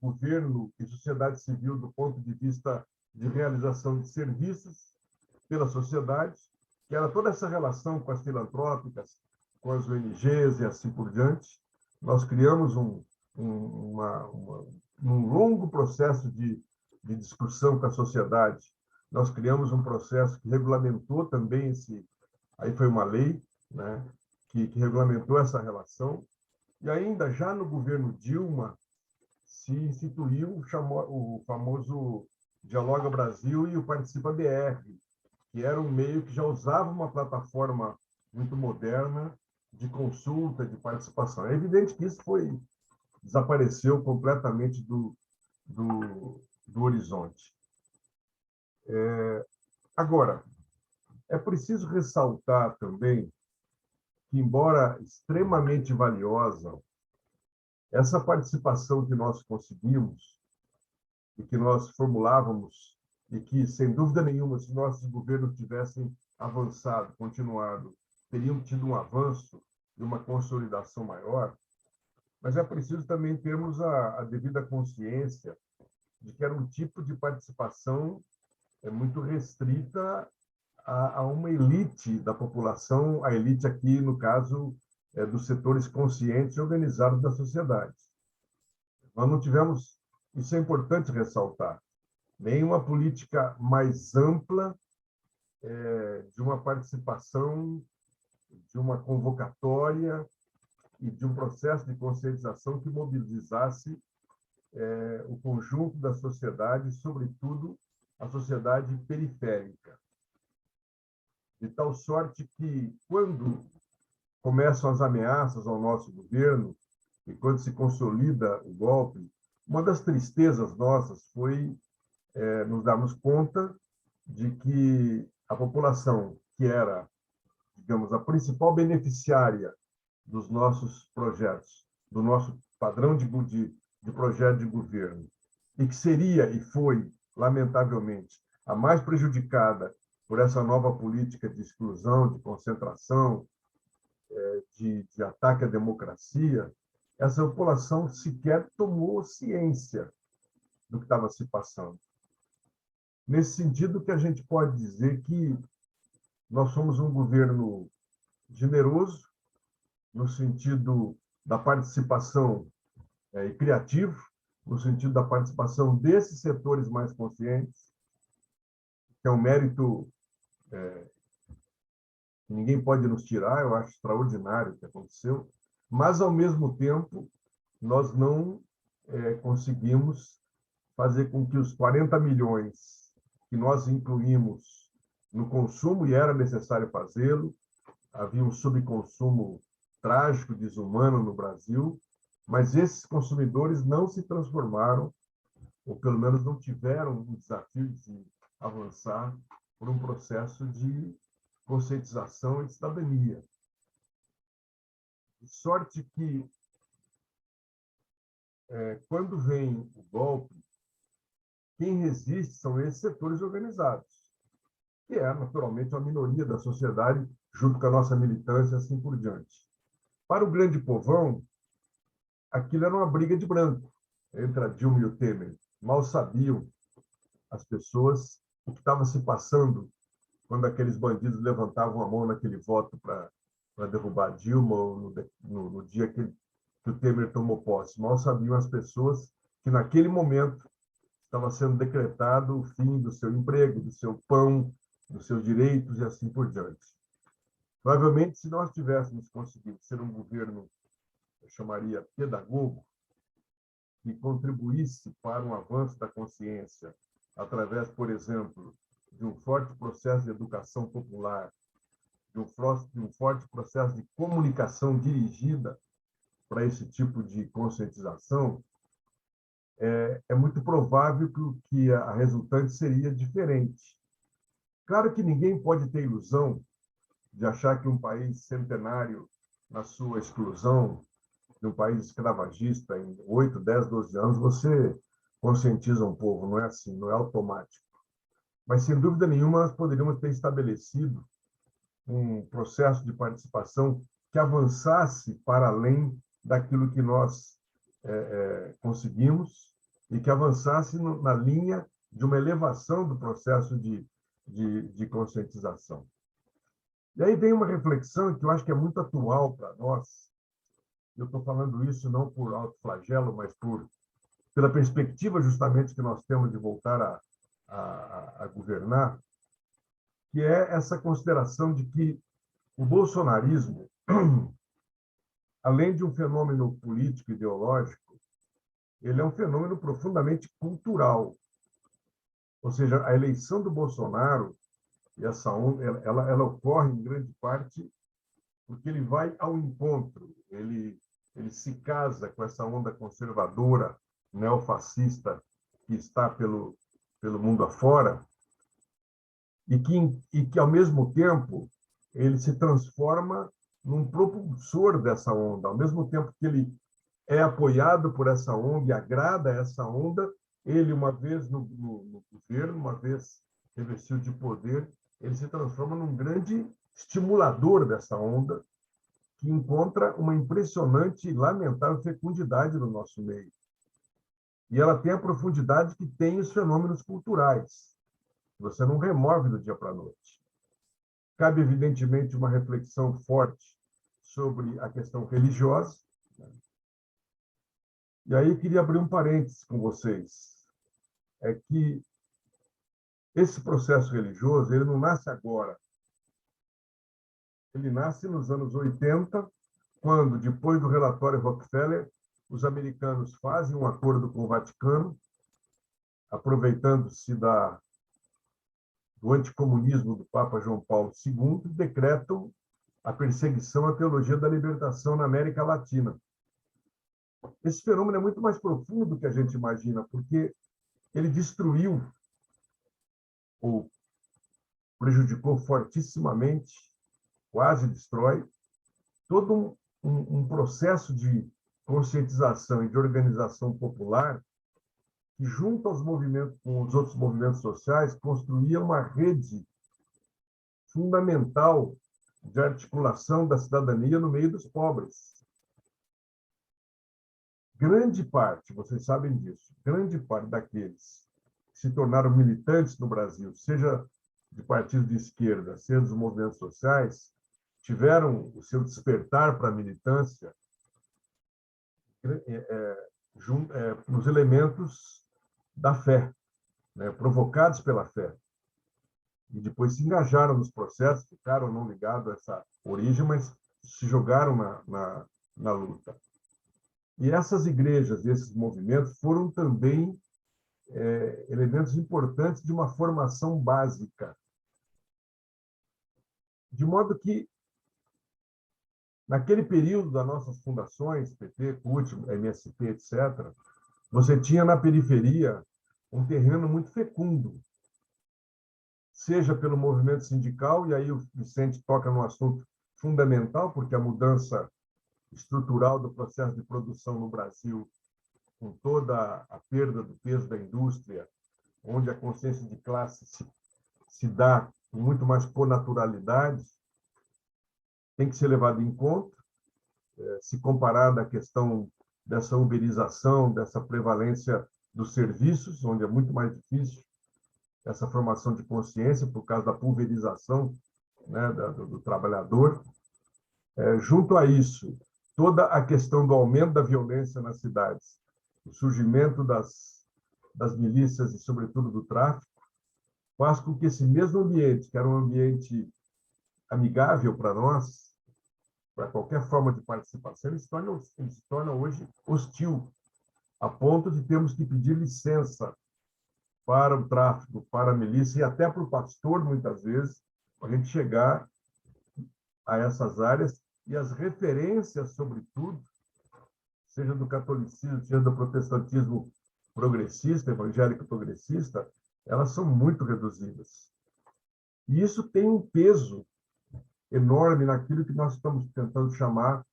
S3: governo e sociedade civil do ponto de vista de realização de serviços pela sociedade, que era toda essa relação com as filantrópicas, com as ONGs e assim por diante. Nós criamos um longo processo de discussão com a sociedade. Nós criamos um processo que regulamentou também aí foi uma lei, né, que regulamentou essa relação. E ainda já no governo Dilma se instituiu o famoso Dialoga Brasil e o Participa BR, que era um meio que já usava uma plataforma muito moderna de consulta, de participação. É evidente que isso desapareceu completamente do horizonte. Agora, é preciso ressaltar também que, embora extremamente valiosa, essa participação que nós conseguimos e que nós formulávamos, e que, sem dúvida nenhuma, se nossos governos tivessem avançado, continuado, teriam tido um avanço e uma consolidação maior, mas é preciso também termos a devida consciência de que era um tipo de participação muito restrita a uma elite da população, a elite aqui, no caso, dos setores conscientes e organizados da sociedade. Nós não tivemos, isso é importante ressaltar, nenhuma política mais ampla de uma participação, de uma convocatória e de um processo de conscientização que mobilizasse o conjunto da sociedade, sobretudo a sociedade periférica. De tal sorte que, quando começam as ameaças ao nosso governo e quando se consolida o golpe, uma das tristezas nossas foi nos darmos conta de que a população, que era, digamos, a principal beneficiária dos nossos projetos, do nosso padrão de projeto de governo, e que seria e foi, lamentavelmente, a mais prejudicada por essa nova política de exclusão, de concentração, de ataque à democracia, essa população sequer tomou ciência do que estava se passando. Nesse sentido, que a gente pode dizer que nós somos um governo generoso, no sentido da participação e criativo, no sentido da participação desses setores mais conscientes, que é um mérito que ninguém pode nos tirar, eu acho extraordinário o que aconteceu, mas, ao mesmo tempo, nós não conseguimos fazer com que os 40 milhões que nós incluímos no consumo, e era necessário fazê-lo, havia um subconsumo trágico, desumano no Brasil, mas esses consumidores não se transformaram, ou pelo menos não tiveram um desafio de avançar por um processo de conscientização e de cidadania. De sorte que, quando vem o golpe, quem resiste são esses setores organizados, que é, naturalmente, a minoria da sociedade, junto com a nossa militância, e assim por diante. Para o grande povão, aquilo era uma briga de branco entre a Dilma e o Temer. Mal sabiam as pessoas o que estava se passando quando aqueles bandidos levantavam a mão naquele voto para derrubar a Dilma, ou no dia que o Temer tomou posse. Mal sabiam as pessoas que, naquele momento, estava sendo decretado o fim do seu emprego, do seu pão, dos seus direitos e assim por diante. Provavelmente, se nós tivéssemos conseguido ser um governo, eu chamaria pedagogo, que contribuísse para um avanço da consciência através, por exemplo, de um forte processo de educação popular, de um forte processo de comunicação dirigida para esse tipo de conscientização, é muito provável que a resultante seria diferente. Claro que ninguém pode ter ilusão de achar que um país centenário na sua exclusão, de um país escravagista, em 8, 10, 12 anos, você conscientiza um povo, não é assim, não é automático. Mas, sem dúvida nenhuma, nós poderíamos ter estabelecido um processo de participação que avançasse para além daquilo que nós conseguimos e que avançasse na linha de uma elevação do processo de conscientização. E aí vem uma reflexão que eu acho que é muito atual para nós. Eu estou falando isso não por autoflagelo, mas pela perspectiva justamente que nós temos de voltar a governar, que é essa consideração de que o bolsonarismo, além de um fenômeno político ideológico, ele é um fenômeno profundamente cultural. Ou seja, a eleição do Bolsonaro, e essa onda, ela ocorre em grande parte porque ele vai ao encontro, ele se casa com essa onda conservadora, neofascista, que está pelo mundo afora, e que, ao mesmo tempo, ele se transforma num propulsor dessa onda. Ao mesmo tempo que ele é apoiado por essa onda e agrada essa onda, ele, uma vez no governo, uma vez revestido de poder, ele se transforma num grande estimulador dessa onda, que encontra uma impressionante e lamentável fecundidade no nosso meio. E ela tem a profundidade que tem os fenômenos culturais. Você não remove do dia para a noite. Cabe, evidentemente, uma reflexão forte sobre a questão religiosa. E aí eu queria abrir um parênteses com vocês. É que esse processo religioso, ele não nasce agora. Ele nasce nos anos 80, quando, depois do relatório Rockefeller, os americanos fazem um acordo com o Vaticano, aproveitando-se do anticomunismo do Papa João Paulo II, decretam a perseguição à teologia da libertação na América Latina. Esse fenômeno é muito mais profundo do que a gente imagina, porque ele destruiu ou prejudicou fortissimamente, quase destrói, todo um processo de conscientização e de organização popular que, junto aos movimentos, com os outros movimentos sociais, construía uma rede fundamental de articulação da cidadania no meio dos pobres. Grande parte, vocês sabem disso, grande parte daqueles que se tornaram militantes no Brasil, seja de partidos de esquerda, seja dos movimentos sociais, tiveram o seu despertar para a militância nos elementos da fé, né, provocados pela fé. E depois se engajaram nos processos, ficaram não ligados a essa origem, mas se jogaram na luta. E essas igrejas e esses movimentos foram também elementos importantes de uma formação básica. De modo que, naquele período das nossas fundações, PT, CUT, MST, etc., você tinha na periferia um terreno muito fecundo, seja pelo movimento sindical, e aí o Vicente toca num assunto fundamental, porque a mudança estrutural do processo de produção no Brasil, com toda a perda do peso da indústria, onde a consciência de classe se dá com muito mais connaturalidade, tem que ser levado em conta, se comparada à questão dessa uberização, dessa prevalência dos serviços, onde é muito mais difícil essa formação de consciência por causa da pulverização, né, do trabalhador. Junto a isso, toda a questão do aumento da violência nas cidades, o surgimento das milícias e, sobretudo, do tráfico, faz com que esse mesmo ambiente, que era um ambiente amigável para nós, para qualquer forma de participação, ele se torna hoje hostil, a ponto de termos que pedir licença para o tráfico, para a milícia e até para o pastor, muitas vezes, para a gente chegar a essas áreas. E as referências, sobretudo, seja do catolicismo, seja do protestantismo progressista, evangélico progressista, elas são muito reduzidas. E isso tem um peso enorme naquilo que nós estamos tentando chamar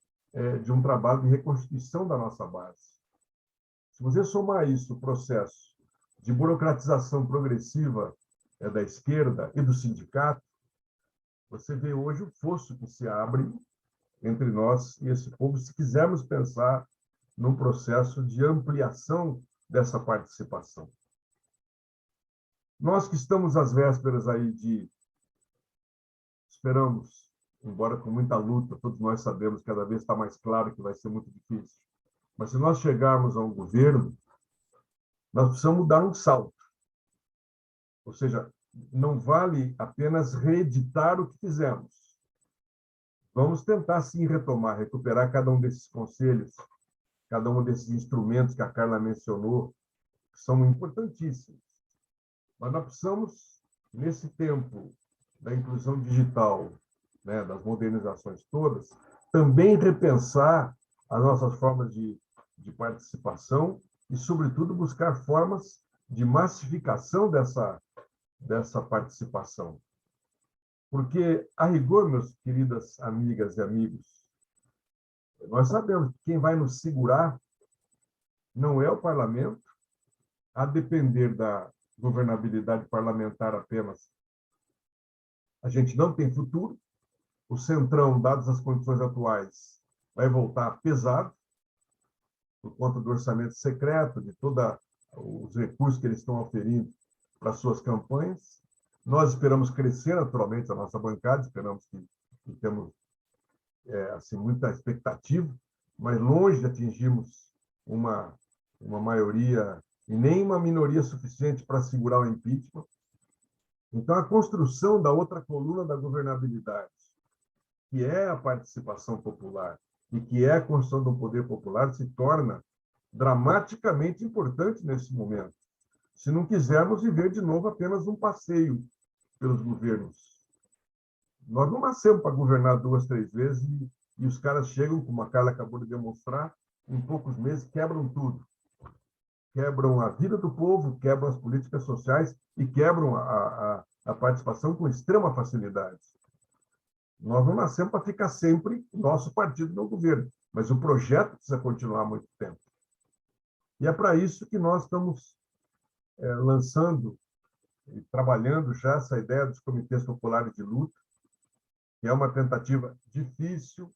S3: de um trabalho de reconstituição da nossa base. Se você somar isso, o processo de burocratização progressiva da esquerda e do sindicato, você vê hoje o fosso que se abre entre nós e esse povo, se quisermos pensar num processo de ampliação dessa participação. Nós que estamos às vésperas aí esperamos, embora com muita luta, todos nós sabemos que cada vez está mais claro que vai ser muito difícil, mas se nós chegarmos a um governo, nós precisamos dar um salto. Ou seja, não vale apenas reeditar o que fizemos. Vamos tentar, sim, recuperar cada um desses conselhos, cada um desses instrumentos que a Carla mencionou, que são importantíssimos. Mas nós precisamos, nesse tempo da inclusão digital, né, das modernizações todas, também repensar as nossas formas de participação e, sobretudo, buscar formas de massificação dessa participação. Porque, a rigor, meus queridas amigas e amigos, nós sabemos que quem vai nos segurar não é o parlamento, a depender da governabilidade parlamentar apenas. A gente não tem futuro. O Centrão, dadas as condições atuais, vai voltar pesado, por conta do orçamento secreto, de todos os recursos que eles estão oferindo para suas campanhas. Nós esperamos crescer, naturalmente, a nossa bancada, esperamos que temos assim, muita expectativa, mas longe de atingirmos uma maioria e nem uma minoria suficiente para segurar o impeachment. Então, a construção da outra coluna da governabilidade, que é a participação popular e que é a construção do poder popular, se torna dramaticamente importante nesse momento, se não quisermos viver de novo apenas um passeio pelos governos. Nós não nascemos para governar 2, 3 vezes e os caras chegam, como a Carla acabou de demonstrar, em poucos meses quebram tudo. Quebram a vida do povo, quebram as políticas sociais e quebram a participação com extrema facilidade. Nós não nascemos para ficar sempre nosso partido no governo, mas o projeto precisa continuar há muito tempo. E é para isso que nós estamos lançando e trabalhando já essa ideia dos comitês populares de luta, que é uma tentativa difícil,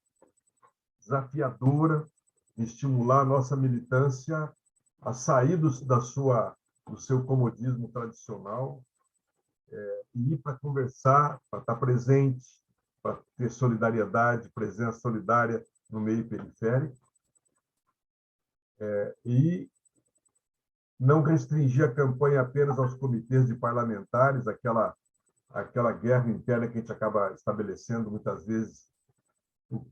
S3: desafiadora, de estimular a nossa militância a sair do seu comodismo tradicional e ir para conversar, para estar presente, para ter solidariedade, presença solidária no meio periférico. E não restringir a campanha apenas aos comitês de parlamentares, aquela guerra interna que a gente acaba estabelecendo muitas vezes.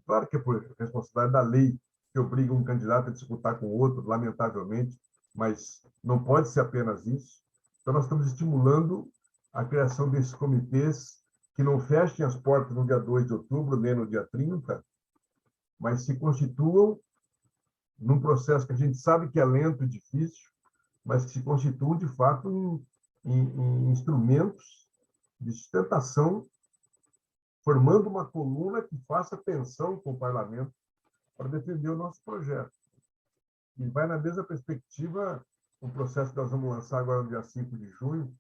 S3: Claro que é por responsabilidade da lei, que obriga um candidato a disputar com o outro, lamentavelmente, mas não pode ser apenas isso. Então, nós estamos estimulando a criação desses comitês que não fechem as portas no dia 2 de outubro, nem no dia 30, mas se constituam num processo que a gente sabe que é lento e difícil, mas que se constituam, de fato, em instrumentos de sustentação, formando uma coluna que faça tensão com o parlamento para defender o nosso projeto. E vai na mesma perspectiva o processo que nós vamos lançar agora no dia 5 de junho,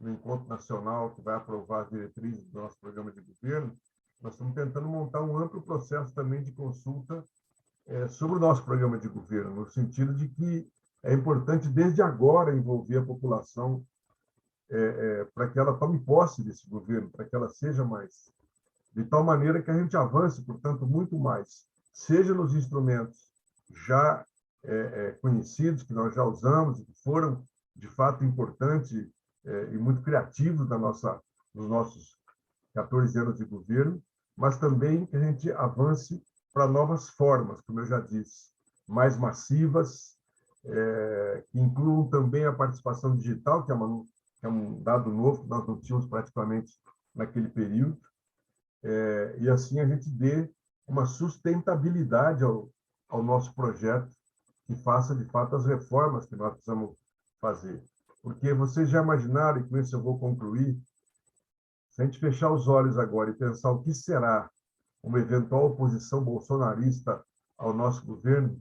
S3: no Encontro Nacional, que vai aprovar as diretrizes do nosso programa de governo. Nós estamos tentando montar um amplo processo também de consulta sobre o nosso programa de governo, no sentido de que é importante, desde agora, envolver a população para que ela tome posse desse governo, para que ela seja mais, de tal maneira que a gente avance, portanto, muito mais, seja nos instrumentos já conhecidos, que nós já usamos, que foram, de fato, importantes e muito criativos nos nossos 14 anos de governo, mas também que a gente avance para novas formas, como eu já disse, mais massivas, que incluam também a participação digital, que é um dado novo que nós não tínhamos praticamente naquele período, e assim a gente dê uma sustentabilidade ao nosso projeto, que faça, de fato, as reformas que nós precisamos fazer. Porque vocês já imaginaram, e com isso eu vou concluir, se a gente fechar os olhos agora e pensar o que será uma eventual oposição bolsonarista ao nosso governo,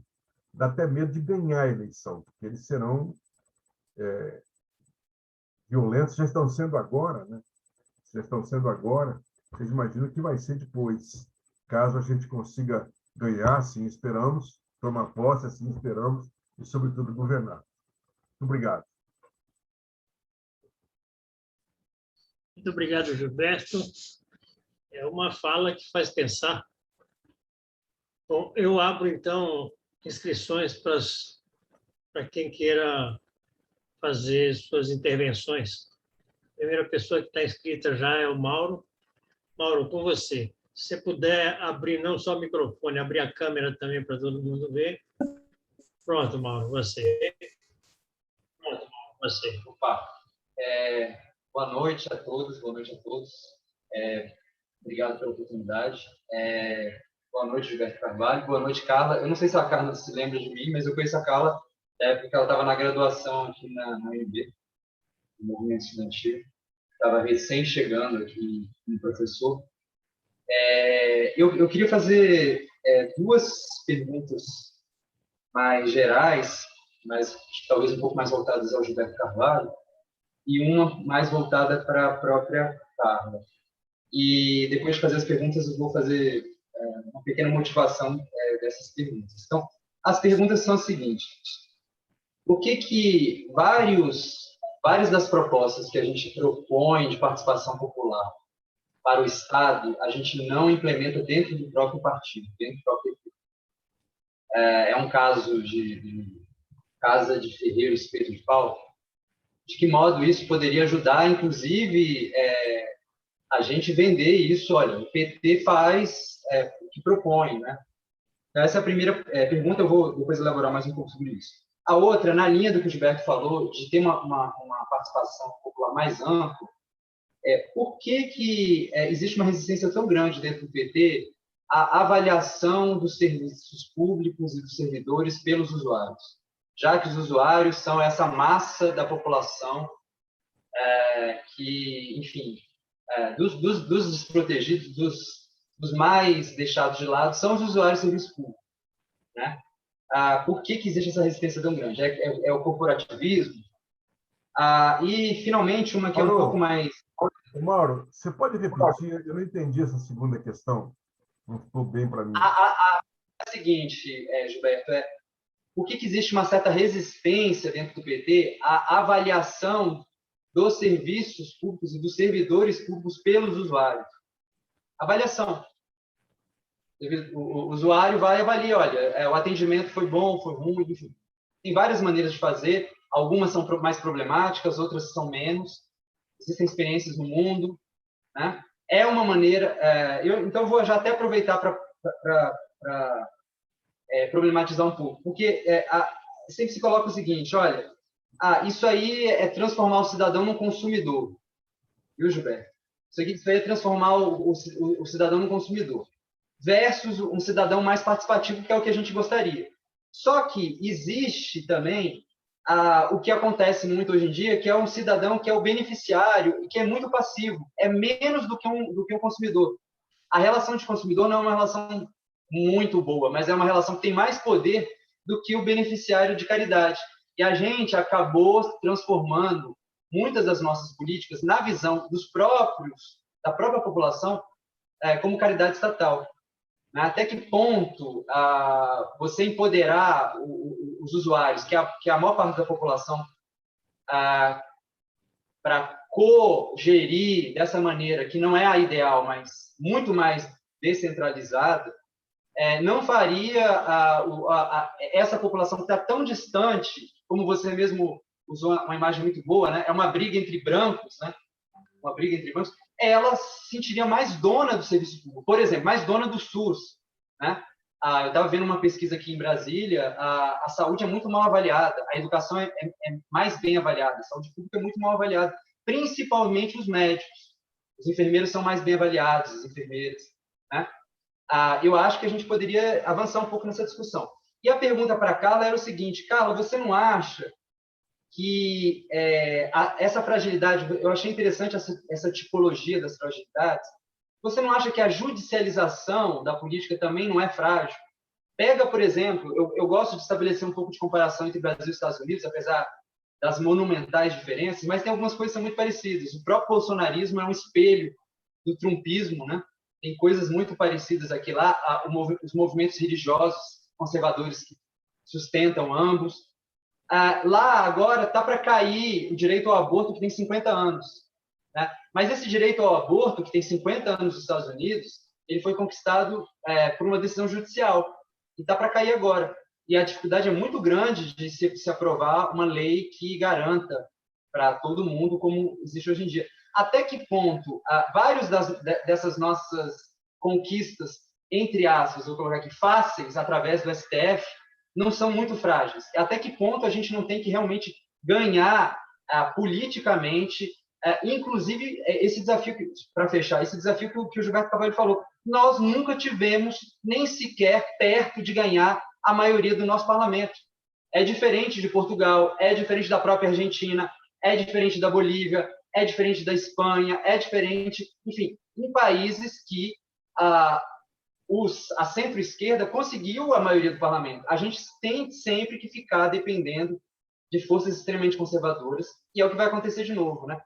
S3: dá até medo de ganhar a eleição, porque eles serão violentos, já estão sendo agora, né? Já estão sendo agora. Vocês imaginam o que vai ser depois, caso a gente consiga ganhar, assim esperamos, tomar posse, assim esperamos, e, sobretudo, governar. Muito obrigado.
S1: Muito obrigado, Gilberto. É uma fala que faz pensar. Bom, eu abro, então, inscrições para quem queira fazer suas intervenções. A primeira pessoa que está inscrita já é o Mauro. Mauro, com você. Se você puder abrir não só o microfone, abrir a câmera também para todo mundo ver. Pronto, Mauro, você. Pronto, Mauro, você.
S5: Opa. Boa noite a todos, boa noite a todos. Obrigado pela oportunidade. Boa noite, Gilberto Carvalho. Boa noite, Carla. Eu não sei se a Carla se lembra de mim, mas eu conheço a Carla porque ela estava na graduação aqui na UNB, no movimento estudantil. Estava recém chegando aqui como professor. Eu queria fazer duas perguntas mais gerais, mas talvez um pouco mais voltadas ao Gilberto Carvalho, e uma mais voltada para a própria Carla. E depois de fazer as perguntas, eu vou fazer uma pequena motivação dessas perguntas. Então, as perguntas são as seguintes. Por que várias das propostas que a gente propõe de participação popular para o Estado, a gente não implementa dentro do próprio partido, dentro do próprio PT? É um caso de Casa de Ferreiros, Pedro de Pau. De que modo isso poderia ajudar, inclusive, a gente vender isso? Olha, o PT faz o que propõe, né? Então, essa é a primeira pergunta, eu vou depois elaborar mais um pouco sobre isso. A outra, na linha do que o Gilberto falou, de ter uma participação popular mais ampla, por que existe uma resistência tão grande dentro do PT à avaliação dos serviços públicos e dos servidores pelos usuários? Já que os usuários são essa massa da população que, enfim, dos desprotegidos, dos mais deixados de lado, são os usuários de serviço público, né? Por que existe essa resistência tão grande? É o corporativismo? E, finalmente, uma que é um pouco mais...
S3: Mauro, você pode repetir? Eu não entendi essa segunda questão. Não ficou bem para mim.
S5: É o seguinte, Gilberto, por que existe uma certa resistência dentro do PT à avaliação dos serviços públicos e dos servidores públicos pelos usuários? Avaliação. O usuário vai e avalia, olha, o atendimento foi bom, foi ruim, enfim. Tem várias maneiras de fazer, algumas são mais problemáticas, outras são menos. Existem experiências no mundo, né? É uma maneira... então, eu vou já até aproveitar para problematizar um pouco, porque sempre se coloca o seguinte, olha, isso aí é transformar o cidadão num consumidor, viu, Gilberto? Isso aí é transformar o cidadão num consumidor, versus um cidadão mais participativo, que é o que a gente gostaria. Só que existe também o que acontece muito hoje em dia, que é um cidadão que é o beneficiário e que é muito passivo, é menos do que um consumidor. A relação de consumidor não é uma relação muito boa, mas é uma relação que tem mais poder do que o beneficiário de caridade. E a gente acabou transformando muitas das nossas políticas na visão da própria população como caridade estatal. Até que ponto você empoderar os usuários, que é a maior parte da população, para co-gerir dessa maneira, que não é a ideal, mas muito mais descentralizada, não faria essa população que está tão distante, como você mesmo usou uma imagem muito boa, né? É uma briga entre brancos, né? Uma briga entre brancos, ela se sentiria mais dona do serviço público. Por exemplo, mais dona do SUS, né? Eu estava vendo uma pesquisa aqui em Brasília, a saúde é muito mal avaliada, a educação é mais bem avaliada, a saúde pública é muito mal avaliada, principalmente os médicos. Os enfermeiros são mais bem avaliados, as enfermeiras, né? Eu acho que a gente poderia avançar um pouco nessa discussão. E a pergunta para a Carla era o seguinte: Carla, você não acha que essa fragilidade, eu achei interessante essa tipologia das fragilidades, você não acha que a judicialização da política também não é frágil? Pega, por exemplo, eu gosto de estabelecer um pouco de comparação entre Brasil e Estados Unidos, apesar das monumentais diferenças, mas tem algumas coisas que são muito parecidas. O próprio bolsonarismo é um espelho do trumpismo, né? Tem coisas muito parecidas aqui lá, os movimentos religiosos conservadores que sustentam ambos. Lá agora está para cair o direito ao aborto, que tem 50 anos. Né? Mas esse direito ao aborto, que tem 50 anos nos Estados Unidos, ele foi conquistado por uma decisão judicial e está para cair agora. E a dificuldade é muito grande de se aprovar uma lei que garanta para todo mundo, como existe hoje em dia. Até que ponto vários dessas nossas conquistas, entre aspas, vou colocar aqui, fáceis, através do STF, não são muito frágeis? Até que ponto a gente não tem que realmente ganhar politicamente, inclusive esse desafio, para fechar, esse desafio que o Gilberto Carvalho falou, nós nunca tivemos nem sequer perto de ganhar a maioria do nosso parlamento. É diferente de Portugal, é diferente da própria Argentina, é diferente da Bolívia, é diferente da Espanha, é diferente, enfim, em países que a centro-esquerda conseguiu a maioria do parlamento. A gente tem sempre que ficar dependendo de forças extremamente conservadoras, e é o que vai acontecer de novo, né?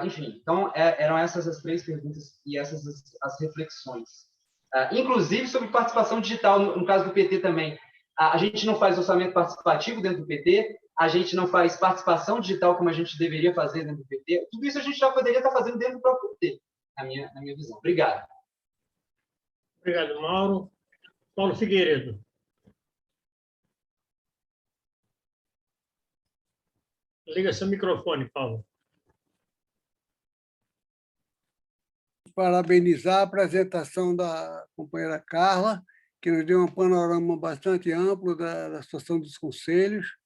S5: Enfim, então, eram essas as três perguntas e essas as reflexões. Inclusive sobre participação digital, no caso do PT também. A gente não faz orçamento participativo dentro do PT, a gente não faz participação digital como a gente deveria fazer dentro do PT. Tudo isso a gente já poderia estar fazendo dentro do próprio PT, na minha visão. Obrigado.
S1: Obrigado, Mauro. Paulo Figueiredo. Liga seu microfone, Paulo.
S6: Parabenizar a apresentação da companheira Carla, que nos deu um panorama bastante amplo da situação dos conselhos.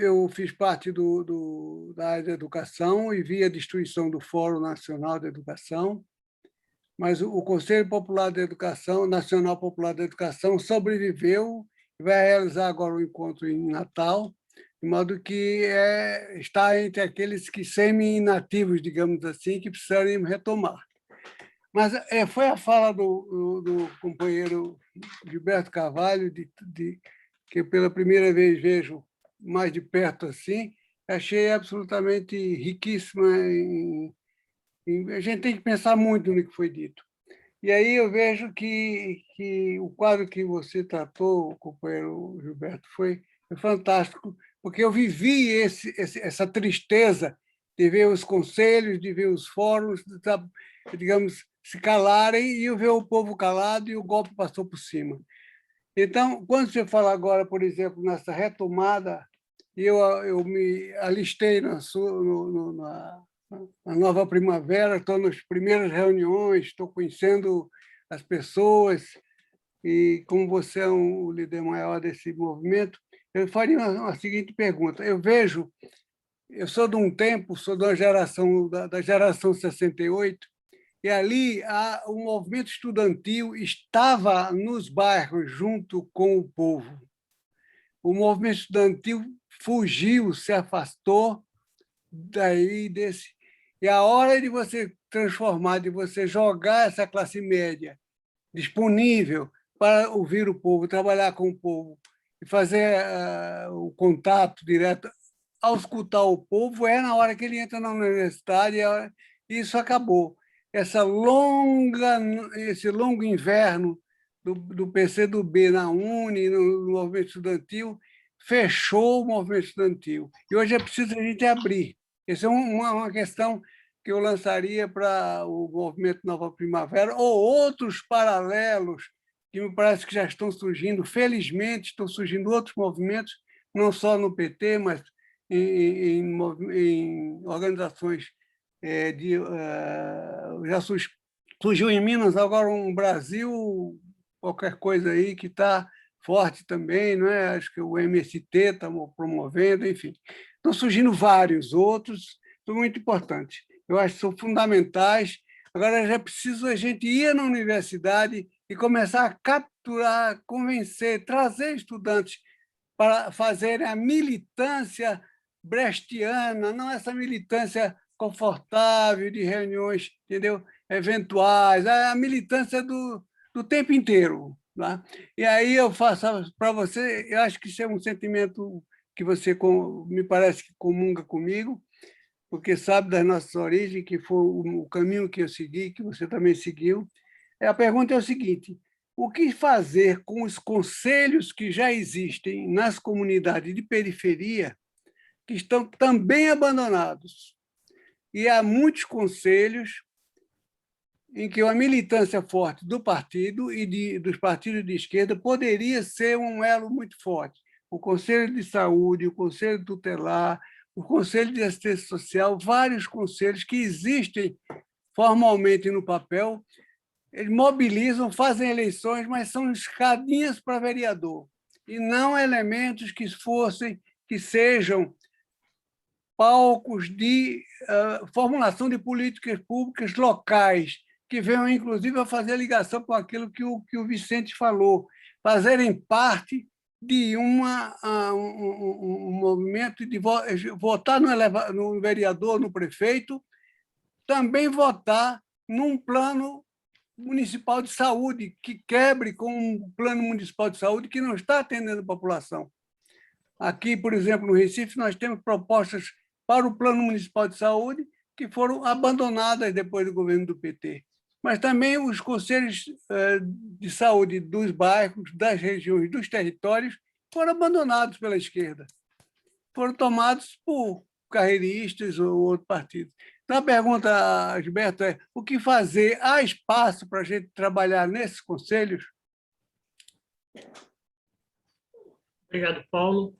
S6: Eu fiz parte da área da educação e vi a destruição do Fórum Nacional de Educação, mas o Conselho Popular de Educação, Nacional Popular de Educação, sobreviveu e vai realizar agora um encontro em Natal, de modo que está entre aqueles que semi-inativos, digamos assim, que precisarem retomar. Mas foi a fala do companheiro Gilberto Carvalho, que pela primeira vez vejo mais de perto assim, achei absolutamente riquíssima. A gente tem que pensar muito no que foi dito. E aí eu vejo que o quadro que você tratou, companheiro Gilberto, foi fantástico, porque eu vivi essa tristeza de ver os conselhos, de ver os fóruns, digamos, se calarem, e eu ver o povo calado e o golpe passou por cima. Então, quando você fala agora, por exemplo, nessa retomada, eu me alistei na nova primavera, estou nas primeiras reuniões, estou conhecendo as pessoas, e como você é o líder maior desse movimento, eu faria uma seguinte pergunta. Eu sou de um tempo, sou da geração 68, e ali o movimento estudantil estava nos bairros junto com o povo. O movimento estudantil fugiu, se afastou daí desse. E a hora de você transformar, de você jogar essa classe média disponível para ouvir o povo, trabalhar com o povo e fazer o contato direto, ao escutar o povo, é na hora que ele entra na universidade, e isso acabou. Esse longo inverno do PCdoB na UNE, no movimento estudantil, fechou o movimento estudantil. E hoje é preciso a gente abrir. Essa é uma questão que eu lançaria para o movimento Nova Primavera, ou outros paralelos que me parece que já estão surgindo. Felizmente, estão surgindo outros movimentos, não só no PT, mas em organizações já surgiu em Minas agora um Brasil, qualquer coisa aí, que está forte também, não é? Acho que o MST está promovendo, enfim. Estão surgindo vários outros, são muito importantes. Eu acho que são fundamentais. Agora já é preciso a gente ir na universidade e começar a capturar, convencer, trazer estudantes para fazerem a militância brechtiana, não essa militância confortável de reuniões, entendeu? Eventuais, a militância do tempo inteiro. Tá? E aí eu faço para você, eu acho que isso é um sentimento que você me parece que comunga comigo, porque sabe das nossas origens, que foi o caminho que eu segui, que você também seguiu. A pergunta é o seguinte: o que fazer com os conselhos que já existem nas comunidades de periferia, que estão também abandonados? E há muitos conselhos em que a militância forte do partido e dos partidos de esquerda poderia ser um elo muito forte. O Conselho de Saúde, o Conselho Tutelar, o Conselho de Assistência Social, vários conselhos que existem formalmente no papel, eles mobilizam, fazem eleições, mas são escadinhas para vereador, e não elementos que sejam palcos de formulação de políticas públicas locais, que venham, inclusive, a fazer ligação com aquilo que o Vicente falou, fazerem parte de um movimento de votar no vereador, no prefeito, também votar num plano municipal de saúde, que quebre com um plano municipal de saúde que não está atendendo a população. Aqui, por exemplo, no Recife, nós temos propostas para o Plano Municipal de Saúde que foram abandonadas depois do governo do PT. Mas também os conselhos de saúde dos bairros, das regiões, dos territórios, foram abandonados pela esquerda. Foram tomados por carreiristas ou outro partido. Então, a pergunta, Gilberto, é: o que fazer? Há espaço para a gente trabalhar nesses conselhos?
S1: Obrigado, Paulo.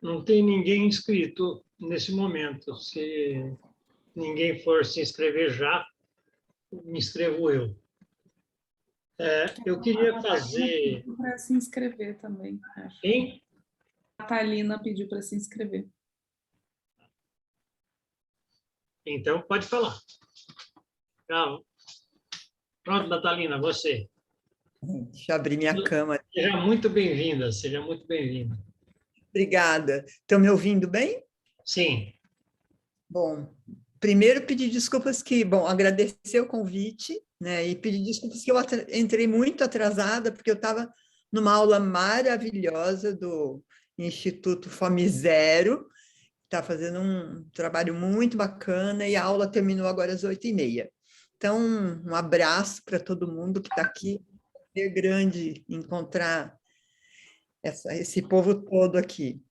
S1: Não tem ninguém inscrito nesse momento. Se ninguém for se inscrever já, me inscrevo eu. Eu queria fazer...
S4: Para se inscrever também. Acho.
S1: Quem?
S4: A Thalina pediu para se inscrever.
S1: Então, pode falar. Pronto, Natalina, você.
S7: Deixa eu abrir minha câmera.
S1: Seja muito bem-vinda, seja muito bem-vinda.
S7: Obrigada. Estão me ouvindo bem?
S1: Sim.
S7: Bom, primeiro pedir desculpas agradecer o convite, né, e pedir desculpas que eu entrei muito atrasada, porque eu estava numa aula maravilhosa do Instituto Fome Zero, está fazendo um trabalho muito bacana, e a aula terminou agora às 8h30. Então, um abraço para todo mundo que está aqui. É grande encontrar esse povo todo aqui.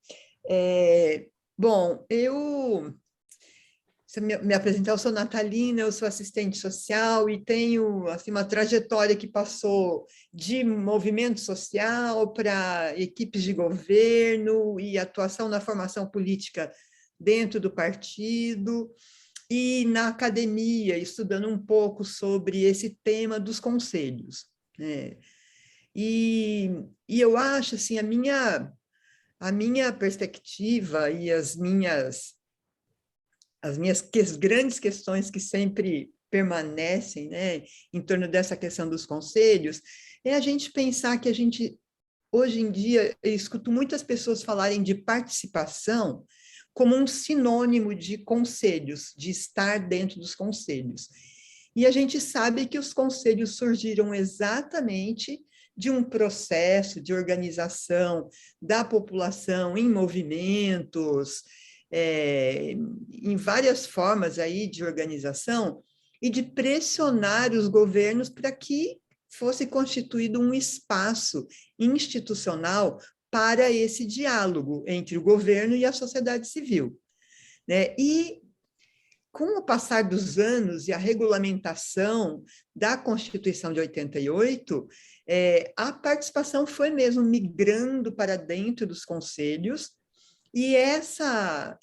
S7: Bom, me apresentar, eu sou Natalina, eu sou assistente social e tenho assim, uma trajetória que passou de movimento social para equipes de governo e atuação na formação política dentro do partido e na academia, estudando um pouco sobre esse tema dos conselhos, né? E eu acho assim, a minha perspectiva e as minhas grandes questões que sempre permanecem, né, em torno dessa questão dos conselhos, é a gente pensar que a gente, hoje em dia, eu escuto muitas pessoas falarem de participação como um sinônimo de conselhos, de estar dentro dos conselhos. E a gente sabe que os conselhos surgiram exatamente de um processo de organização da população em movimentos, em várias formas aí de organização, e de pressionar os governos para que fosse constituído um espaço institucional para esse diálogo entre o governo e a sociedade civil, né? E com o passar dos anos e a regulamentação da Constituição de 88, a participação foi mesmo migrando para dentro dos conselhos, e essa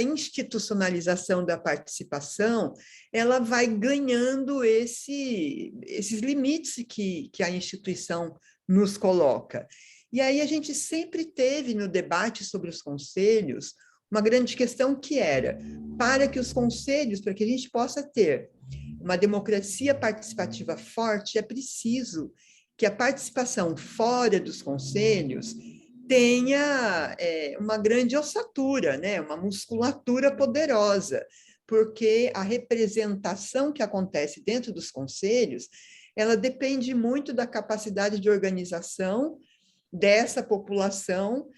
S7: institucionalização da participação, ela vai ganhando esses limites que a instituição nos coloca. E aí a gente sempre teve no debate sobre os conselhos uma grande questão que era, para que os conselhos, para que a gente possa ter uma democracia participativa forte, é preciso que a participação fora dos conselhos tenha uma grande ossatura, né? Uma musculatura poderosa, porque a representação que acontece dentro dos conselhos, ela depende muito da capacidade de organização dessa população,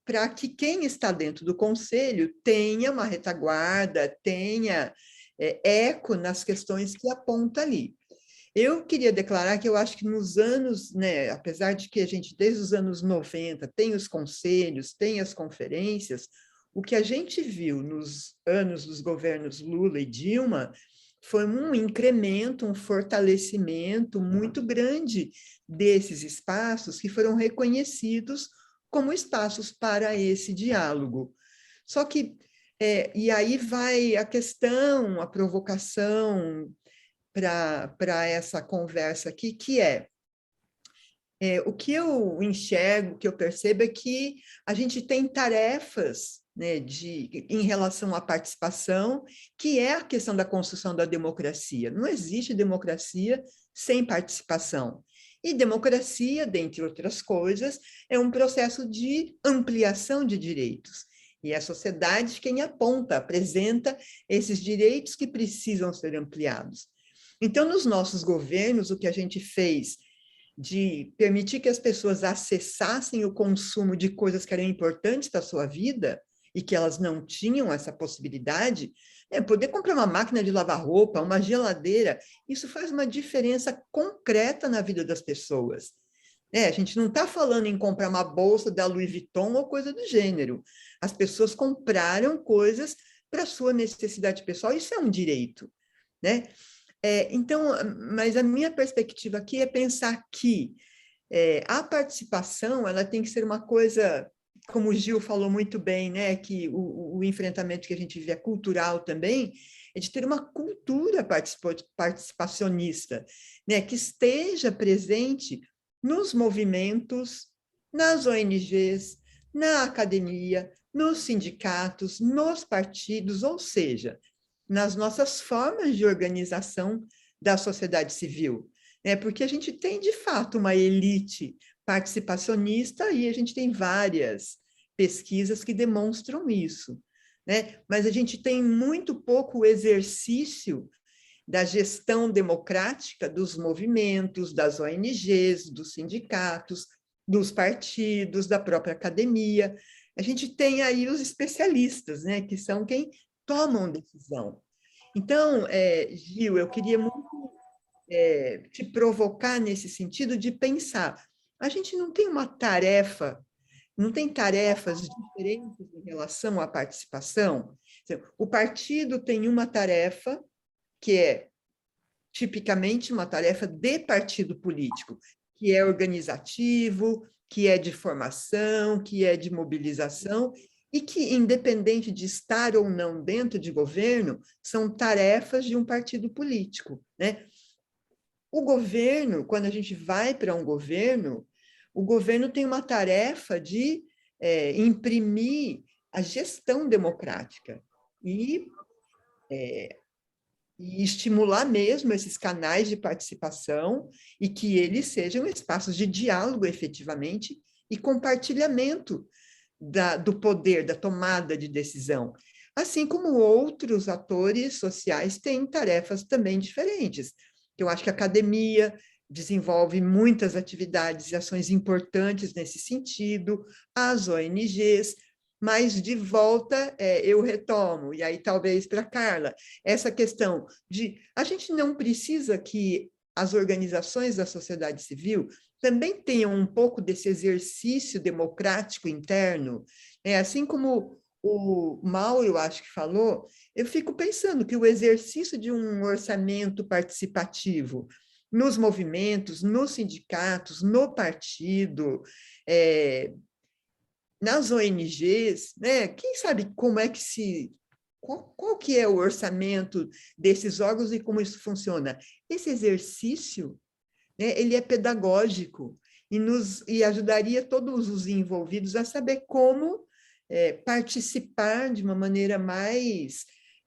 S7: para que quem está dentro do conselho tenha uma retaguarda, tenha eco nas questões que aponta ali. Eu queria declarar que eu acho que nos anos, né, apesar de que a gente, desde os anos 90, tem os conselhos, tem as conferências, o que a gente viu nos anos dos governos Lula e Dilma foi um incremento, um fortalecimento muito grande desses espaços que foram reconhecidos como espaços para esse diálogo. Só que, e aí vai a questão, a provocação para essa conversa aqui, que o que eu enxergo, o que eu percebo é que a gente tem tarefas, né, em relação à participação, que é a questão da construção da democracia. Não existe democracia sem participação. E democracia, dentre outras coisas, é um processo de ampliação de direitos. E é a sociedade quem aponta, apresenta esses direitos que precisam ser ampliados. Então, nos nossos governos, o que a gente fez de permitir que as pessoas acessassem o consumo de coisas que eram importantes para a sua vida e que elas não tinham essa possibilidade, poder comprar uma máquina de lavar roupa, uma geladeira, isso faz uma diferença concreta na vida das pessoas. A gente não está falando em comprar uma bolsa da Louis Vuitton ou coisa do gênero. As pessoas compraram coisas para a sua necessidade pessoal, isso é um direito, né? Então, mas a minha perspectiva aqui é pensar que a participação ela tem que ser uma coisa, como o Gil falou muito bem, né, que o enfrentamento que a gente vive é cultural também, é de ter uma cultura participacionista, né, que esteja presente nos movimentos, nas ONGs, na academia, nos sindicatos, nos partidos, ou seja, nas nossas formas de organização da sociedade civil, né? Porque a gente tem, de fato, uma elite participacionista e a gente tem várias pesquisas que demonstram isso, né? Mas a gente tem muito pouco exercício da gestão democrática dos movimentos, das ONGs, dos sindicatos, dos partidos, da própria academia. A gente tem aí os especialistas, né? Que são quem tomam decisão. Então, Gil, eu queria muito te provocar nesse sentido de pensar, a gente não tem uma tarefa não tem tarefas diferentes em relação à participação? O partido tem uma tarefa que é tipicamente uma tarefa de partido político, que é organizativo, que é de formação, que é de mobilização, e que, independente de estar ou não dentro de governo, são tarefas de um partido político, né? O governo, quando a gente vai para um governo, o governo tem uma tarefa de imprimir a gestão democrática e estimular mesmo esses canais de participação e que eles sejam espaços de diálogo efetivamente e compartilhamento do poder, da tomada de decisão. Assim como outros atores sociais têm tarefas também diferentes. Eu acho que a academia desenvolve muitas atividades e ações importantes nesse sentido, as ONGs, mas de volta eu retomo, e aí talvez para a Carla, essa questão de a gente não precisa que as organizações da sociedade civil também tenham um pouco desse exercício democrático interno, assim como o Mauro, eu acho que falou, eu fico pensando que o exercício de um orçamento participativo nos movimentos, nos sindicatos, no partido, nas ONGs, né? Quem sabe como é que qual que é o orçamento desses órgãos e como isso funciona? Esse exercício, né, ele é pedagógico e ajudaria todos os envolvidos a saber como participar de uma maneira mais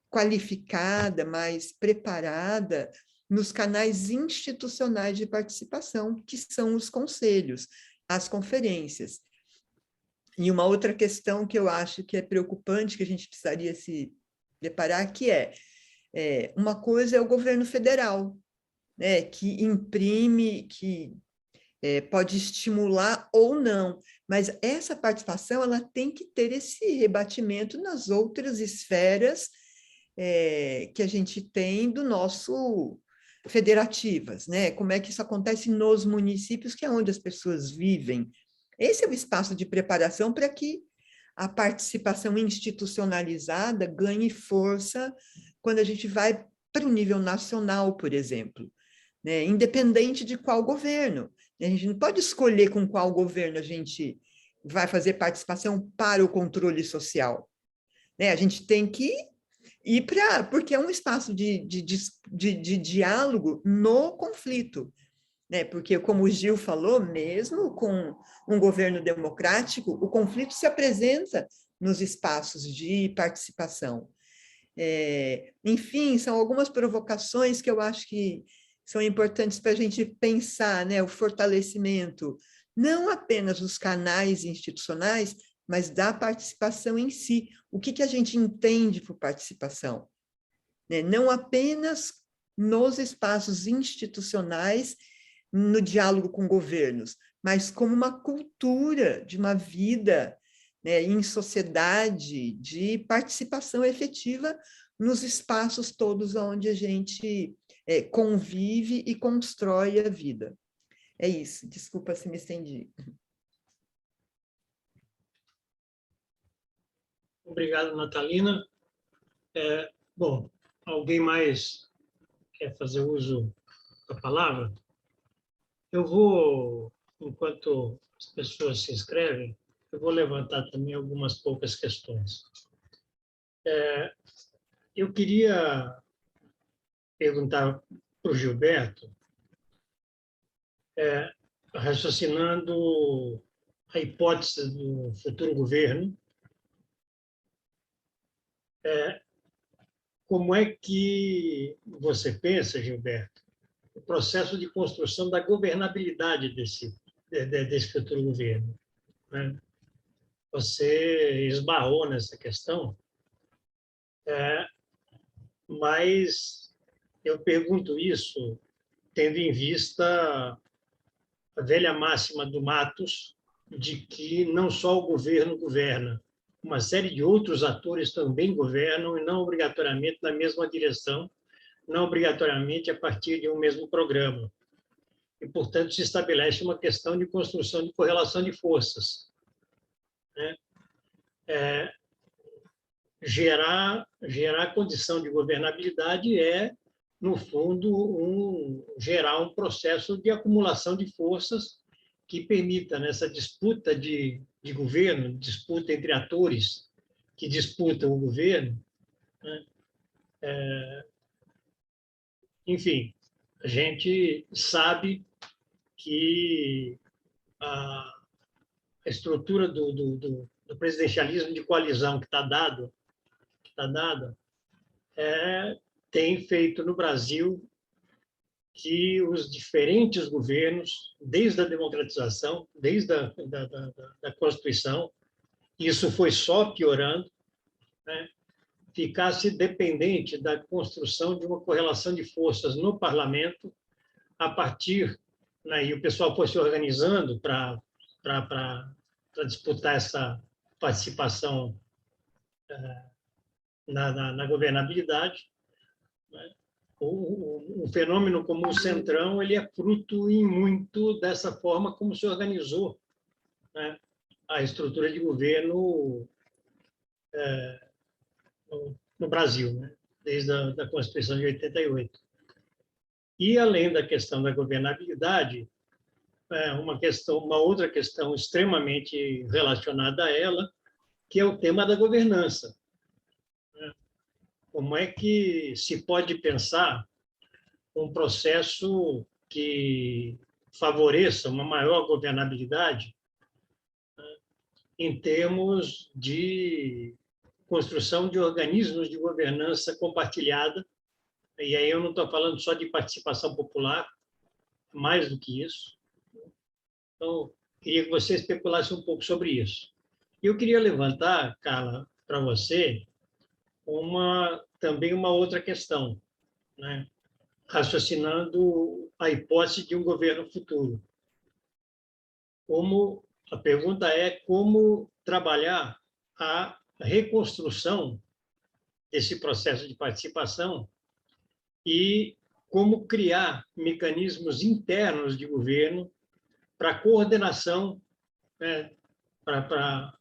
S7: qualificada, mais preparada nos canais institucionais de participação, que são os conselhos, as conferências. E uma outra questão que eu acho que é preocupante, que a gente precisaria se deparar, que uma coisa é o governo federal, né, que imprime, que pode estimular ou não, mas essa participação ela tem que ter esse rebatimento nas outras esferas que a gente tem do nosso federativas, né? Como é que isso acontece nos municípios, que é onde as pessoas vivem. Esse é o espaço de preparação para que a participação institucionalizada ganhe força quando a gente vai para o nível nacional, por exemplo, né? Independente de qual governo. A gente não pode escolher com qual governo a gente vai fazer participação para o controle social, né? A gente tem que ir para... porque é um espaço de diálogo no conflito, né? Porque, como o Gil falou, mesmo com um governo democrático, o conflito se apresenta nos espaços de participação. Enfim, são algumas provocações que eu acho que são importantes para a gente pensar, né? O fortalecimento, não apenas dos canais institucionais, mas da participação em si. O que a gente entende por participação? Né? Não apenas nos espaços institucionais, no diálogo com governos, mas como uma cultura de uma vida, né, em sociedade, de participação efetiva nos espaços todos onde a gente convive e constrói a vida. É isso, desculpa se me estendi.
S1: Obrigado, Natalina. Bom, alguém mais quer fazer uso da palavra? Eu vou, enquanto as pessoas se inscrevem, eu vou levantar também algumas poucas questões. Eu queria perguntar para o Gilberto, raciocinando a hipótese do futuro governo, como é que você pensa, Gilberto, o processo de construção da governabilidade desse futuro governo, né? Você esbarrou nessa questão, mas eu pergunto isso tendo em vista a velha máxima do Matos de que não só o governo governa, uma série de outros atores também governam e não obrigatoriamente na mesma direção, não obrigatoriamente a partir de um mesmo programa. E, portanto, se estabelece uma questão de construção de correlação de forças. né? Gerar condição de governabilidade é, no fundo, gerar um processo de acumulação de forças que permita, nessa disputa de governo, disputa entre atores que disputam o governo, né? Enfim, a gente sabe que a estrutura do presidencialismo de coalizão que está dada, tem feito no Brasil que os diferentes governos, desde a democratização, desde a Constituição, isso foi só piorando, né? Ficasse dependente da construção de uma correlação de forças no parlamento, a partir, né, e o pessoal foi se organizando para disputar essa participação na governabilidade, né? O fenômeno como o Centrão, ele é fruto em muito dessa forma como se organizou, né, a estrutura de governo no Brasil, né, desde a Constituição de 88. E, além da questão da governabilidade, uma outra questão extremamente relacionada a ela, que é o tema da governança. Como é que se pode pensar um processo que favoreça uma maior governabilidade, né, em termos de construção de organismos de governança compartilhada, e aí eu não estou falando só de participação popular, mais do que isso. Então, queria que você especulasse um pouco sobre isso. Eu queria levantar, Carla, para você, também uma outra questão, né? Raciocinando a hipótese de um governo futuro. A pergunta é como trabalhar a reconstrução desse processo de participação e como criar mecanismos internos de governo para coordenação, né, para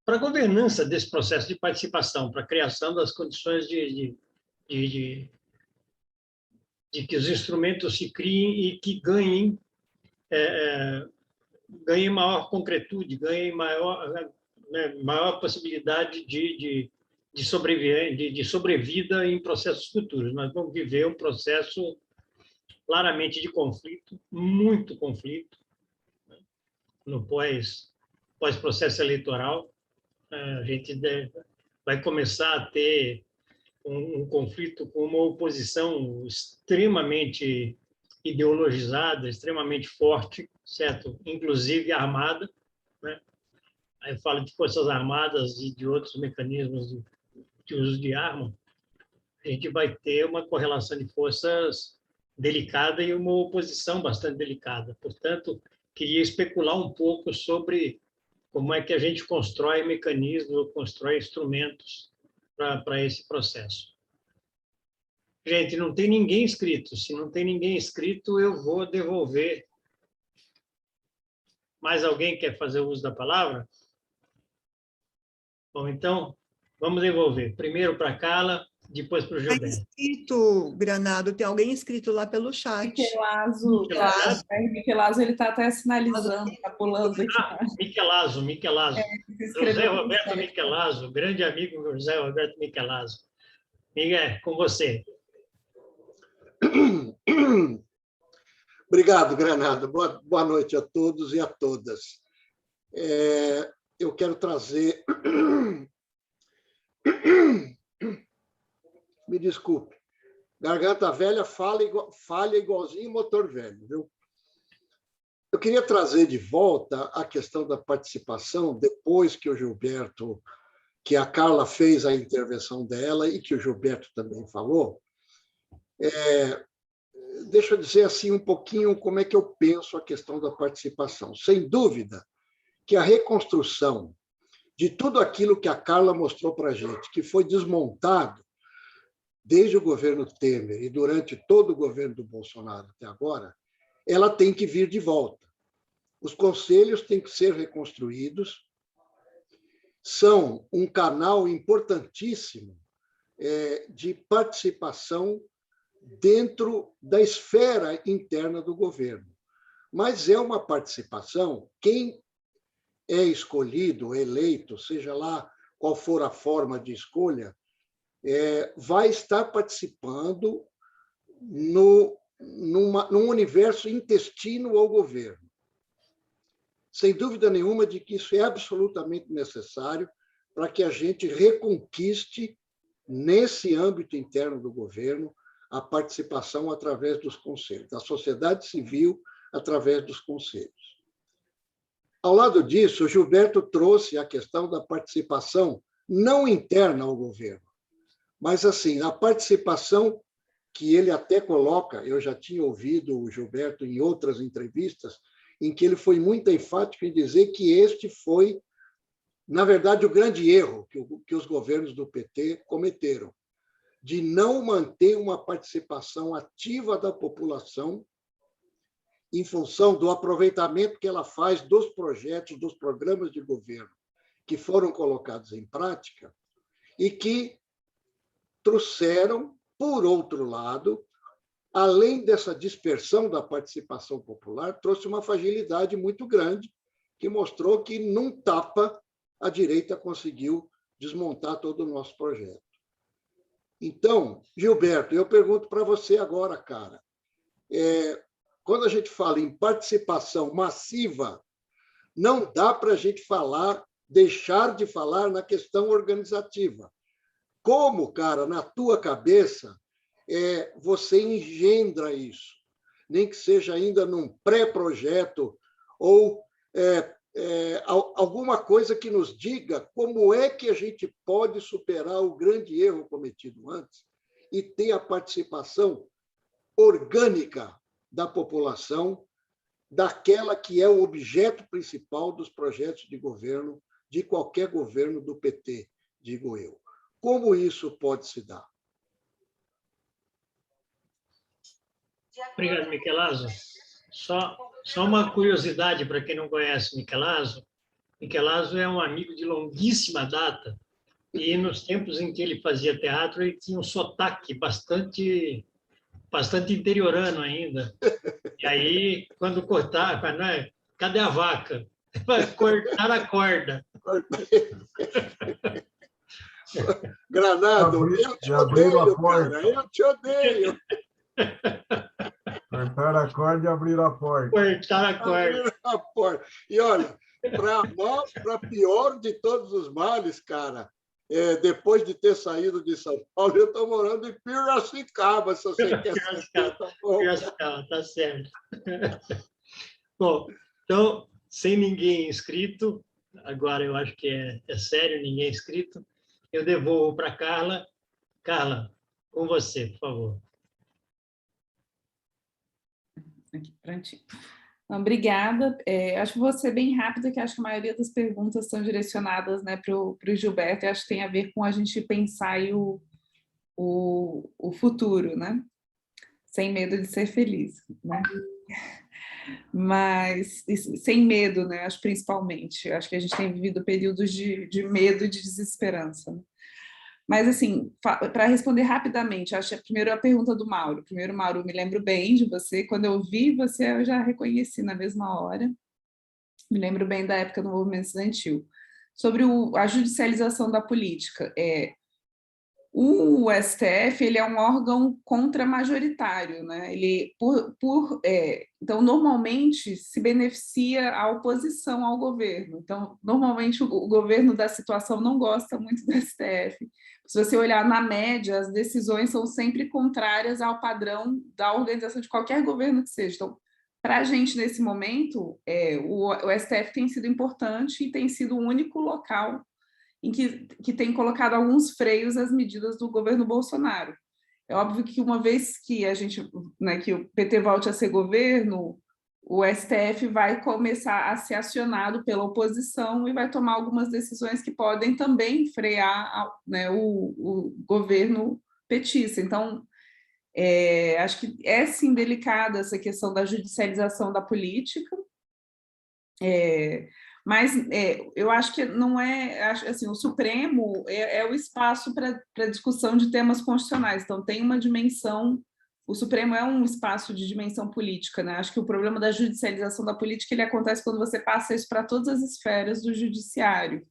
S1: a governança desse processo de participação, para a criação das condições de que os instrumentos se criem e que ganhem maior concretude, ganhem maior possibilidade de sobrevida em processos futuros. Nós vamos viver um processo claramente de conflito, muito conflito, né, no pós-processo eleitoral. A gente vai começar a ter um conflito com uma oposição extremamente ideologizada, extremamente forte, certo? Inclusive armada, né? Aí eu falo de forças armadas e de outros mecanismos de uso de arma. A gente vai ter uma correlação de forças delicada e uma oposição bastante delicada. Portanto, queria especular um pouco sobre como é que a gente constrói mecanismos, constrói instrumentos para esse processo. Gente, não tem ninguém inscrito. Se não tem ninguém inscrito, eu vou devolver. Mais alguém quer fazer uso da palavra? Bom, então, vamos devolver. Primeiro para a Carla, depois para o Gilberto.
S7: Tem inscrito, Granado, tem alguém inscrito lá pelo chat.
S4: Miquelazo, ele está até sinalizando, está pulando aqui.
S1: Miquelazo. José Roberto Miquelazo, grande amigo José Roberto Miquelazo. Miguel, com você.
S8: Obrigado, Granado. Boa noite a todos e a todas. Eu quero trazer... Me desculpe. Garganta velha falha igualzinho motor velho, viu? Eu queria trazer de volta a questão da participação, depois que que a Carla fez a intervenção dela e que o Gilberto também falou. Deixa eu dizer assim um pouquinho como é que eu penso a questão da participação. Sem dúvida que a reconstrução de tudo aquilo que a Carla mostrou para a gente, que foi desmontado desde o governo Temer e durante todo o governo do Bolsonaro até agora, ela tem que vir de volta. Os conselhos têm que ser reconstruídos, são um canal importantíssimo de participação dentro da esfera interna do governo. Mas é uma participação, quem é escolhido, eleito, seja lá qual for a forma de escolha, vai estar participando num universo intestino ao governo. Sem dúvida nenhuma de que isso é absolutamente necessário para que a gente reconquiste, nesse âmbito interno do governo, a participação através dos conselhos, da sociedade civil através dos conselhos. Ao lado disso, o Gilberto trouxe a questão da participação não interna ao governo, mas assim, a participação que ele até coloca, eu já tinha ouvido o Gilberto em outras entrevistas, em que ele foi muito enfático em dizer que este foi, na verdade, o grande erro que os governos do PT cometeram, de não manter uma participação ativa da população em função do aproveitamento que ela faz dos projetos, dos programas de governo que foram colocados em prática e que trouxeram, por outro lado, além dessa dispersão da participação popular, trouxe uma fragilidade muito grande, que mostrou que, num tapa, a direita conseguiu desmontar todo o nosso projeto. Então, Gilberto, eu pergunto para você agora, cara, quando a gente fala em participação massiva, não dá para a gente deixar de falar na questão organizativa. Como, cara, na tua cabeça, você engendra isso, nem que seja ainda num pré-projeto ou alguma coisa que nos diga como é que a gente pode superar o grande erro cometido antes e ter a participação orgânica da população, daquela que é o objeto principal dos projetos de governo, de qualquer governo do PT, digo eu. Como isso pode se dar?
S1: Obrigado, Michelazzo. Só uma curiosidade para quem não conhece Michelazzo. Michelazzo é um amigo de longuíssima data e nos tempos em que ele fazia teatro ele tinha um sotaque bastante interiorano ainda. E aí, quando cortava, né? Cadê a vaca? Vai cortar a corda.
S8: Granado, eu te odeio, cara, eu te odeio.
S3: Cortar a corda e abrir a porta.
S1: Cortar a corda.
S8: Abrir a porta. E olha, para pior de todos os males, cara, depois de ter saído de São Paulo, eu estou morando em Piracicaba, se você quer saber, tá bom?
S1: Piracicaba, tá certo. Bom, então, sem ninguém inscrito, agora eu acho que é sério, ninguém inscrito, eu devolvo para a Carla. Carla, com você, por favor.
S4: Aqui, prontinho. Então, obrigada. Acho que vou ser bem rápida, que acho que a maioria das perguntas são direcionadas, né, para o Gilberto, e acho que tem a ver com a gente pensar aí o futuro, né? Sem medo de ser feliz, né? Mas sem medo, né? Acho principalmente. Acho que a gente tem vivido períodos de medo e de desesperança, né? Mas, assim, para responder rapidamente, acho que primeiro a pergunta do Mauro. Primeiro, Mauro, me lembro bem de você. Quando eu vi você, eu já reconheci na mesma hora. Me lembro bem da época do movimento estudantil. Sobre a judicialização da política. O STF ele é um órgão contramajoritário, né? Ele, então, normalmente, se beneficia a oposição ao governo. Então, normalmente, o governo da situação não gosta muito do STF. Se você olhar na média, as decisões são sempre contrárias ao padrão da organização de qualquer governo que seja. Então, para a gente, nesse momento, o STF tem sido importante e tem sido o único local em que tem colocado alguns freios às medidas do governo Bolsonaro. É óbvio que uma vez que a gente, né, que o PT volte a ser governo, o STF vai começar a ser acionado pela oposição e vai tomar algumas decisões que podem também frear, né, o governo petista. Então, acho que é sim delicada essa questão da judicialização da política. Mas eu acho que não é, assim, o Supremo é o espaço para discussão de temas constitucionais, então tem uma dimensão, o Supremo é um espaço de dimensão política, né? Acho que o problema da judicialização da política ele acontece quando você passa isso para todas as esferas do judiciário.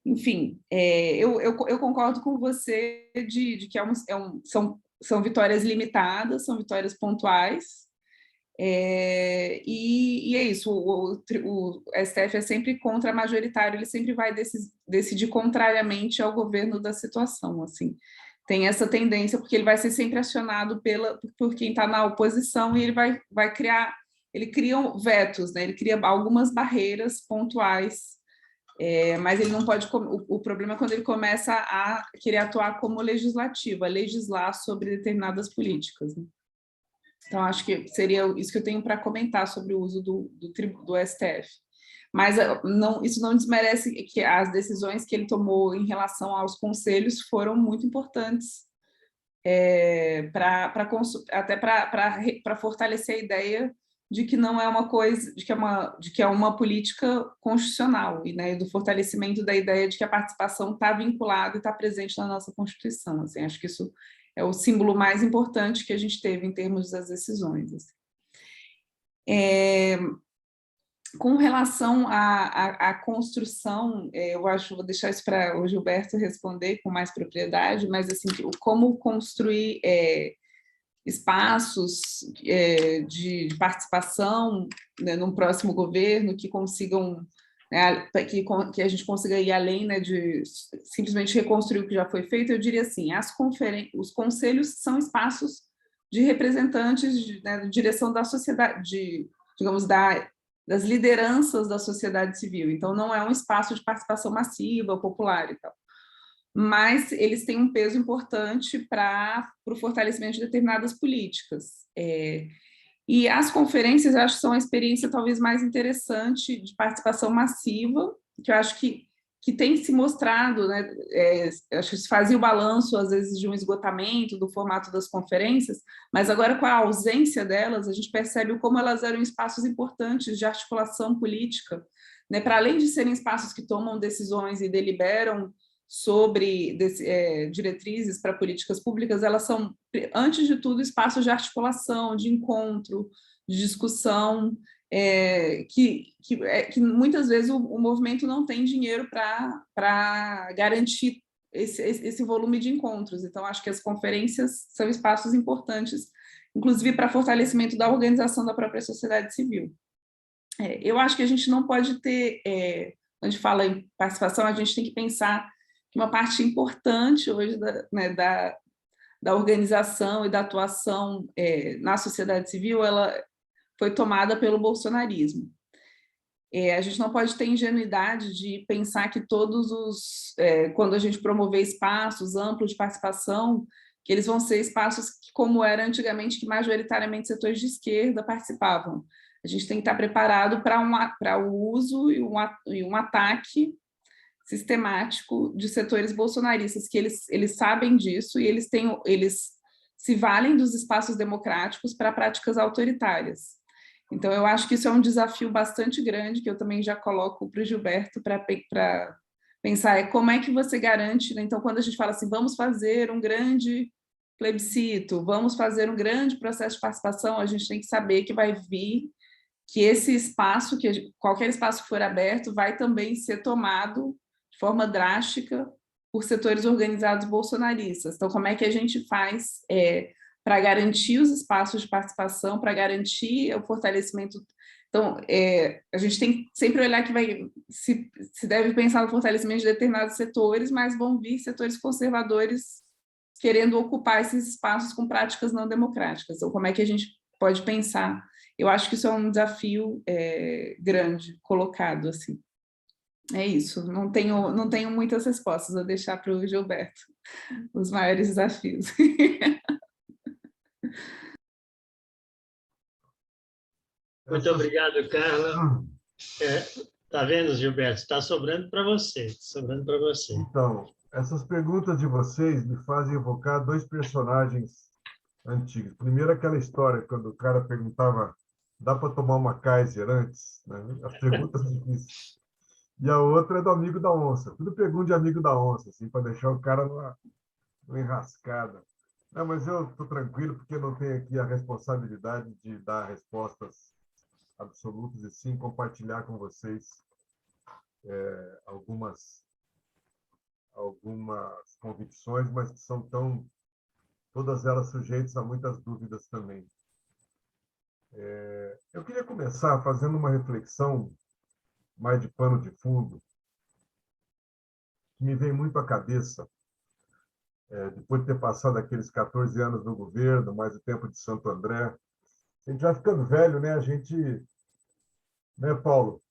S4: Enfim, eu concordo com você de que são vitórias limitadas, são vitórias pontuais, e é isso, o STF é sempre contra-majoritário, ele sempre vai decidir contrariamente ao governo da situação, assim. Tem essa tendência, porque ele vai ser sempre acionado por quem está na oposição, e ele vai criar, ele cria vetos, né? Ele cria algumas barreiras pontuais, mas ele não pode, o problema é quando ele começa a querer atuar como legislativo, a legislar sobre determinadas políticas, né? Então, acho que seria isso que eu tenho para comentar sobre o uso do STF. Mas isso não desmerece que as decisões que ele tomou em relação aos conselhos foram muito importantes, até para fortalecer a ideia de que não é uma coisa, de que é uma política constitucional, e, né, do fortalecimento da ideia de que a participação está vinculada e está presente na nossa Constituição. Assim, acho que isso é o símbolo mais importante que a gente teve em termos das decisões. Assim. Com relação à construção, eu acho, vou deixar isso para o Gilberto responder com mais propriedade, mas assim, como construir espaços de participação, né, num próximo governo que consigam, né, que a gente consiga ir além, né, de simplesmente reconstruir o que já foi feito. Eu diria assim, os conselhos são espaços de representantes, né, de direção da sociedade, digamos, das lideranças da sociedade civil. Então, não é um espaço de participação massiva, popular e tal. Mas eles têm um peso importante para o fortalecimento de determinadas políticas. E as conferências, eu acho que são a experiência talvez mais interessante de participação massiva, que eu acho que tem se mostrado, né? Acho que se fazia o balanço, às vezes, de um esgotamento do formato das conferências, mas agora, com a ausência delas, a gente percebe como elas eram espaços importantes de articulação política, né? Para além de serem espaços que tomam decisões e deliberam sobre diretrizes para políticas públicas, elas são, antes de tudo, espaços de articulação, de encontro, de discussão, que muitas vezes o movimento não tem dinheiro para garantir esse volume de encontros. Então, acho que as conferências são espaços importantes, inclusive para fortalecimento da organização da própria sociedade civil. Eu acho que a gente não pode ter, quando a gente fala em participação, a gente tem que pensar que uma parte importante hoje da organização e da atuação na sociedade civil, ela foi tomada pelo bolsonarismo. A gente não pode ter ingenuidade de pensar que quando a gente promover espaços amplos de participação, que eles vão ser espaços que, como era antigamente, que majoritariamente setores de esquerda participavam. A gente tem que estar preparado para o uso e um ataque sistemático de setores bolsonaristas, que eles sabem disso e eles se valem dos espaços democráticos para práticas autoritárias. Então, eu acho que isso é um desafio bastante grande, que eu também já coloco para o Gilberto para pensar como é que você garante, né? Então, quando a gente fala assim, vamos fazer um grande plebiscito, vamos fazer um grande processo de participação, a gente tem que saber que vai vir, que esse espaço, que qualquer espaço que for aberto, vai também ser tomado de forma drástica por setores organizados bolsonaristas. Então, como é que a gente faz para garantir os espaços de participação, para garantir o fortalecimento? Então, a gente tem que sempre olhar que se deve pensar no fortalecimento de determinados setores, mas vão vir setores conservadores querendo ocupar esses espaços com práticas não democráticas. Então, como é que a gente pode pensar? Eu acho que isso é um desafio grande colocado assim. É isso, não tenho muitas respostas, vou deixar para o Gilberto os maiores desafios.
S1: Muito obrigado, Carla. Está vendo, Gilberto? Está sobrando para você. Sobrando para você.
S3: Então, essas perguntas de vocês me fazem evocar dois personagens antigos. Primeiro, aquela história, quando o cara perguntava: dá para tomar uma Kaiser antes? Né? As perguntas difíceis. E a outra é do amigo da onça. Tudo pergunta de amigo da onça, assim, para deixar o cara numa enrascada. Não, mas eu estou tranquilo, porque eu não tenho aqui a responsabilidade de dar respostas absolutas, e sim compartilhar com vocês algumas convicções, mas que são todas elas sujeitas a muitas dúvidas também. Eu queria começar fazendo uma reflexão mais de pano de fundo, que me vem muito à cabeça, depois de ter passado aqueles 14 anos no governo, mais o tempo de Santo André. A gente vai ficando velho, né? A gente, né, Paulo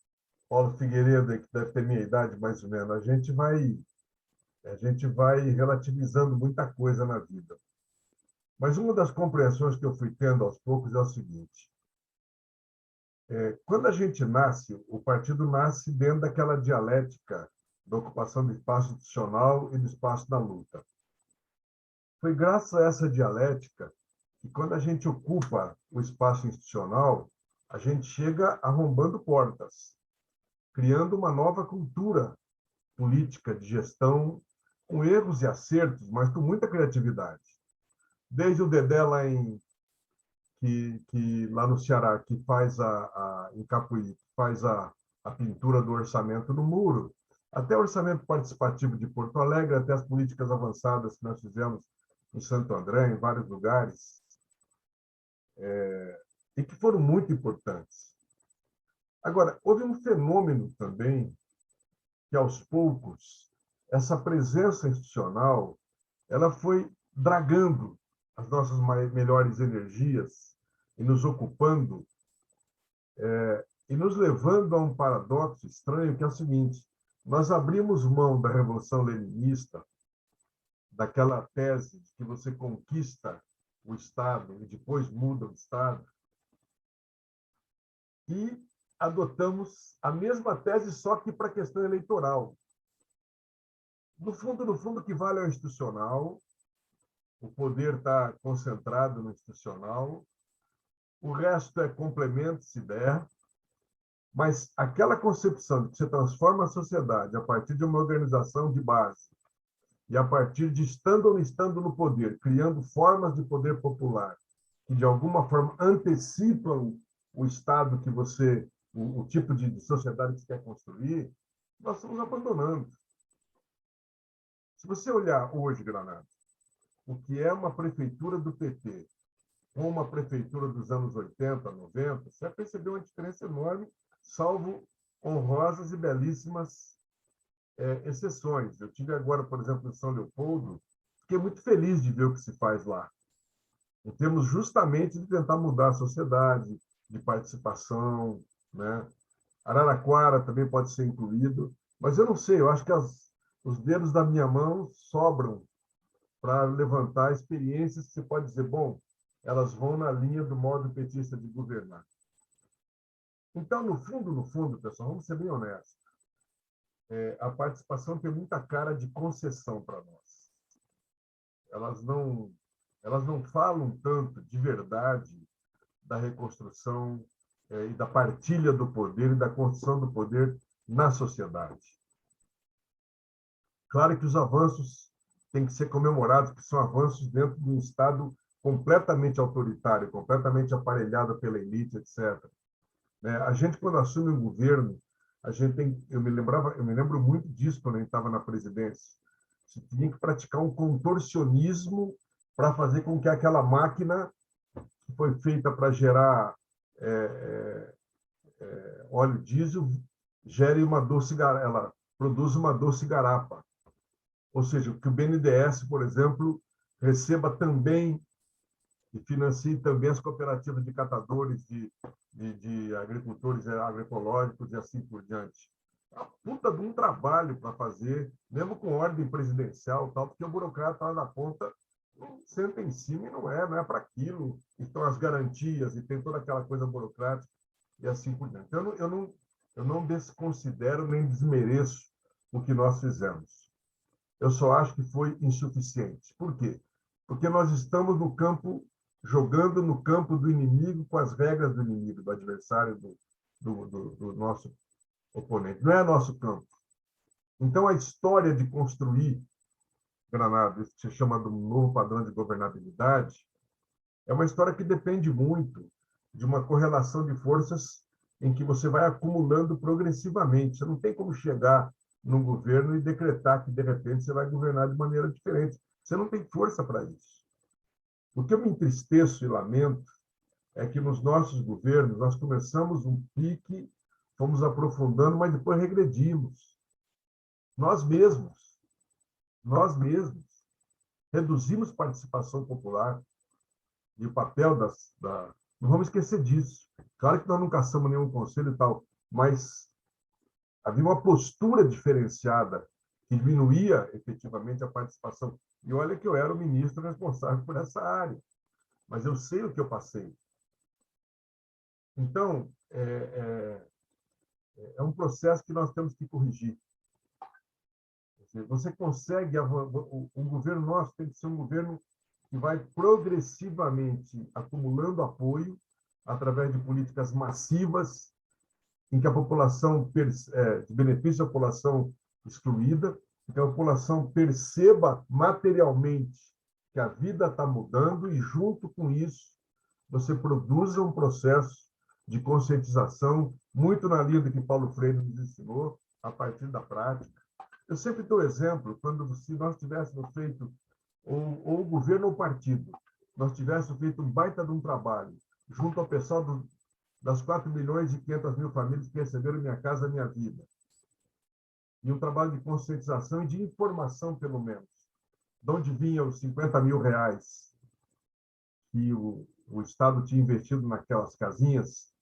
S3: Figueiredo, que deve ter minha idade mais ou menos, a gente vai relativizando muita coisa na vida. Mas uma das compreensões que eu fui tendo aos poucos é o seguinte: quando a gente nasce, o partido nasce dentro daquela dialética da ocupação do espaço institucional e do espaço da luta. Foi graças a essa dialética que, quando a gente ocupa o espaço institucional, a gente chega arrombando portas, criando uma nova cultura política de gestão, com erros e acertos, mas com muita criatividade. Desde o Dedé lá no Ceará, que faz em Capuí, que faz a pintura do orçamento no muro, até o orçamento participativo de Porto Alegre, até as políticas avançadas que nós fizemos em Santo André, em vários lugares, e que foram muito importantes. Agora, houve um fenômeno também que, aos poucos, essa presença institucional ela foi dragando as nossas melhores energias e nos ocupando e nos levando a um paradoxo estranho, que é o seguinte: nós abrimos mão da Revolução Leninista, daquela tese de que você conquista o Estado e depois muda o Estado, e adotamos a mesma tese, só que para a questão eleitoral. No fundo, o que vale é o institucional, o poder está concentrado no institucional, o resto é complemento, se der, mas aquela concepção de que você transforma a sociedade a partir de uma organização de base e a partir de estando ou não estando no poder, criando formas de poder popular que, de alguma forma, antecipam o Estado que você, o tipo de sociedade que você quer construir, nós estamos abandonando. Se você olhar hoje, Granada, o que é uma prefeitura do PT com uma prefeitura dos anos 80, 90, você vai perceber uma diferença enorme, salvo honrosas e belíssimas exceções. Eu tive agora, por exemplo, em São Leopoldo, fiquei muito feliz de ver o que se faz lá, em termos justamente de tentar mudar a sociedade, de participação, né? Araraquara também pode ser incluído, mas eu não sei, eu acho que os dedos da minha mão sobram para levantar experiências que você pode dizer, bom, elas vão na linha do modo petista de governar. Então, no fundo, pessoal, vamos ser bem honestos, a participação tem muita cara de concessão para nós. Elas não falam tanto de verdade da reconstrução e da partilha do poder e da construção do poder na sociedade. Claro que os avanços têm que ser comemorados, que são avanços dentro de um Estado completamente autoritário, completamente aparelhado pela elite, etc. A gente, quando assume um governo, eu me lembro muito disso quando a gente estava na presidência. Você tinha que praticar um contorcionismo para fazer com que aquela máquina que foi feita para gerar óleo diesel gere ela produz uma doce garapa. Ou seja, que o BNDES, por exemplo, receba também e financie também as cooperativas de catadores, de agricultores agroecológicos e assim por diante. A puta de um trabalho para fazer, mesmo com ordem presidencial, tal, porque o burocrata lá na ponta senta em cima e não é para aquilo. Estão as garantias e tem toda aquela coisa burocrática e assim por diante. Então, eu não desconsidero nem desmereço o que nós fizemos. Eu só acho que foi insuficiente. Por quê? Porque nós estamos jogando no campo do inimigo com as regras do inimigo, do adversário do nosso oponente, não é nosso campo. Então, a história de construir, Granado, isso que se chama de um novo padrão de governabilidade, é uma história que depende muito de uma correlação de forças em que você vai acumulando progressivamente. Você não tem como chegar num governo e decretar que, de repente, você vai governar de maneira diferente. Você não tem força para isso. O que eu me entristeço e lamento é que nos nossos governos nós começamos um pique, fomos aprofundando, mas depois regredimos. Nós mesmos reduzimos participação popular e o papel Não vamos esquecer disso. Claro que nós não caçamos nenhum conselho e tal, mas havia uma postura diferenciada que diminuía efetivamente a participação. E olha que eu era o ministro responsável por essa área, mas eu sei o que eu passei. Então, é um processo que nós temos que corrigir. Você consegue... Um governo nosso tem que ser um governo que vai progressivamente acumulando apoio através de políticas massivas em que a população benefício a população excluída, que a população perceba materialmente que a vida está mudando e, junto com isso, você produza um processo de conscientização muito na linha do que Paulo Freire nos ensinou, a partir da prática. Eu sempre dou exemplo, se nós tivéssemos feito, ou o governo ou o partido, nós tivéssemos feito um baita de um trabalho junto ao pessoal das 4.500.000 famílias que receberam Minha Casa Minha Vida, e um trabalho de conscientização e de informação, pelo menos, de onde vinham os R$50 mil que o Estado tinha investido naquelas casinhas,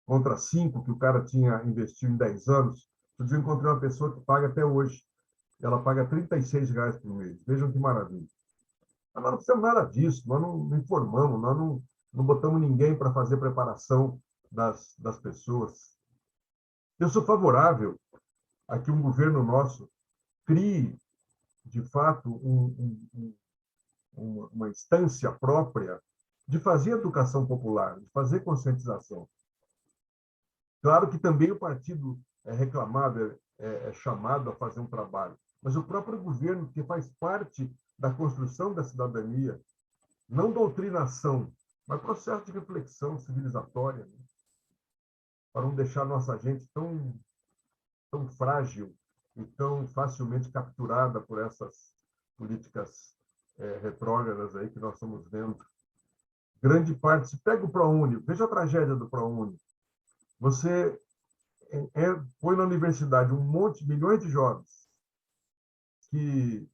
S3: contra 5 que o cara tinha investido em 10 anos. Eu encontrei uma pessoa que paga até hoje. Ela paga R$36 por mês. Vejam que maravilha. Mas nós não precisamos nada disso. Nós não informamos, nós não botamos ninguém para fazer preparação das pessoas. Eu sou favorável a que um governo nosso crie, de fato, uma instância própria de fazer educação popular, de fazer conscientização. Claro que também o partido é reclamado, é chamado a fazer um trabalho, mas o próprio governo, que faz parte da construção da cidadania, não doutrinação, mas processo de reflexão civilizatória, né? Para não deixar nossa gente tão frágil e tão facilmente capturada por essas políticas retrógradas aí que nós estamos vendo. Grande parte, se pega o ProUni, veja a tragédia do ProUni. Você põe na universidade milhões de jovens que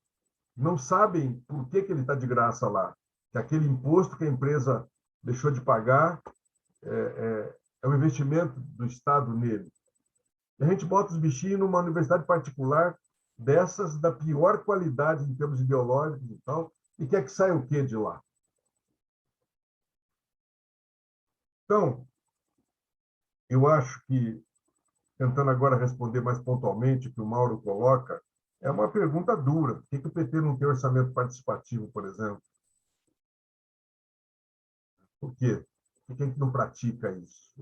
S3: não sabem por que ele está de graça lá, que aquele imposto que a empresa deixou de pagar é um investimento do Estado nele. E a gente bota os bichinhos numa universidade particular dessas da pior qualidade em termos ideológicos e tal, e quer que saia o quê de lá? Então, eu acho que, tentando agora responder mais pontualmente o que o Mauro coloca, é uma pergunta dura. Por que o PT não tem orçamento participativo, por exemplo? Por quê? Por que a gente não pratica isso?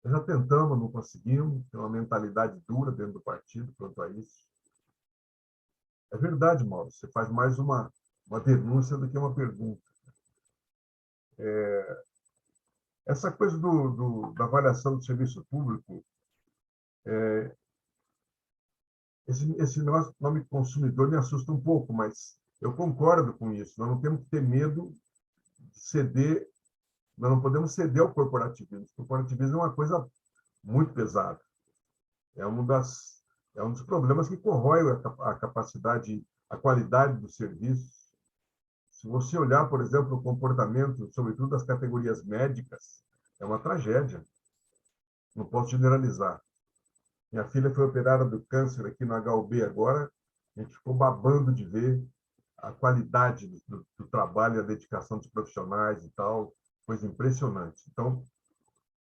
S3: Já tentamos, não conseguimos, tem uma mentalidade dura dentro do partido quanto a isso. É verdade, Mauro, você faz mais uma denúncia do que uma pergunta. Essa coisa da avaliação do serviço público, esse nome consumidor me assusta um pouco, mas eu concordo com isso. Nós não temos que ter medo de ceder, nós não podemos ceder ao corporativismo. O corporativismo é uma coisa muito pesada. É um dos problemas que corrói a capacidade, a qualidade do serviço. Se você olhar, por exemplo, o comportamento, sobretudo das categorias médicas, é uma tragédia. Não posso generalizar. Minha filha foi operada do câncer aqui no HUB agora, a gente ficou babando de ver a qualidade do trabalho e a dedicação dos profissionais e tal, coisa impressionante. Então,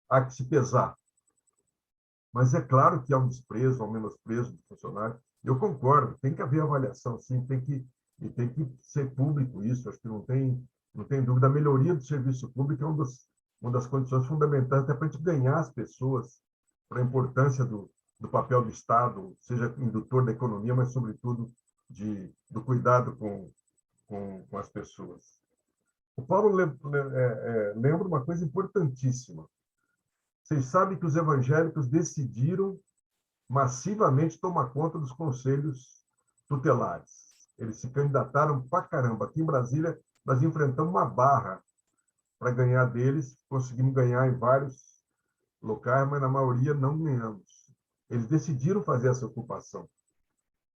S3: há que se pesar. Mas é claro que há um desprezo, há um menosprezo do funcionário. Eu concordo, tem que haver avaliação, sim, tem que ser público isso, acho que não tem dúvida. A melhoria do serviço público é uma das condições fundamentais até para a gente ganhar as pessoas para a importância do papel do Estado, seja indutor da economia, mas, sobretudo, do cuidado com as pessoas. O Paulo lembra uma coisa importantíssima. Vocês sabem que os evangélicos decidiram massivamente tomar conta dos conselhos tutelares. Eles se candidataram pra caramba. Aqui em Brasília, nós enfrentamos uma barra para ganhar deles, conseguimos ganhar em vários locais, mas na maioria não ganhamos. Eles decidiram fazer essa ocupação,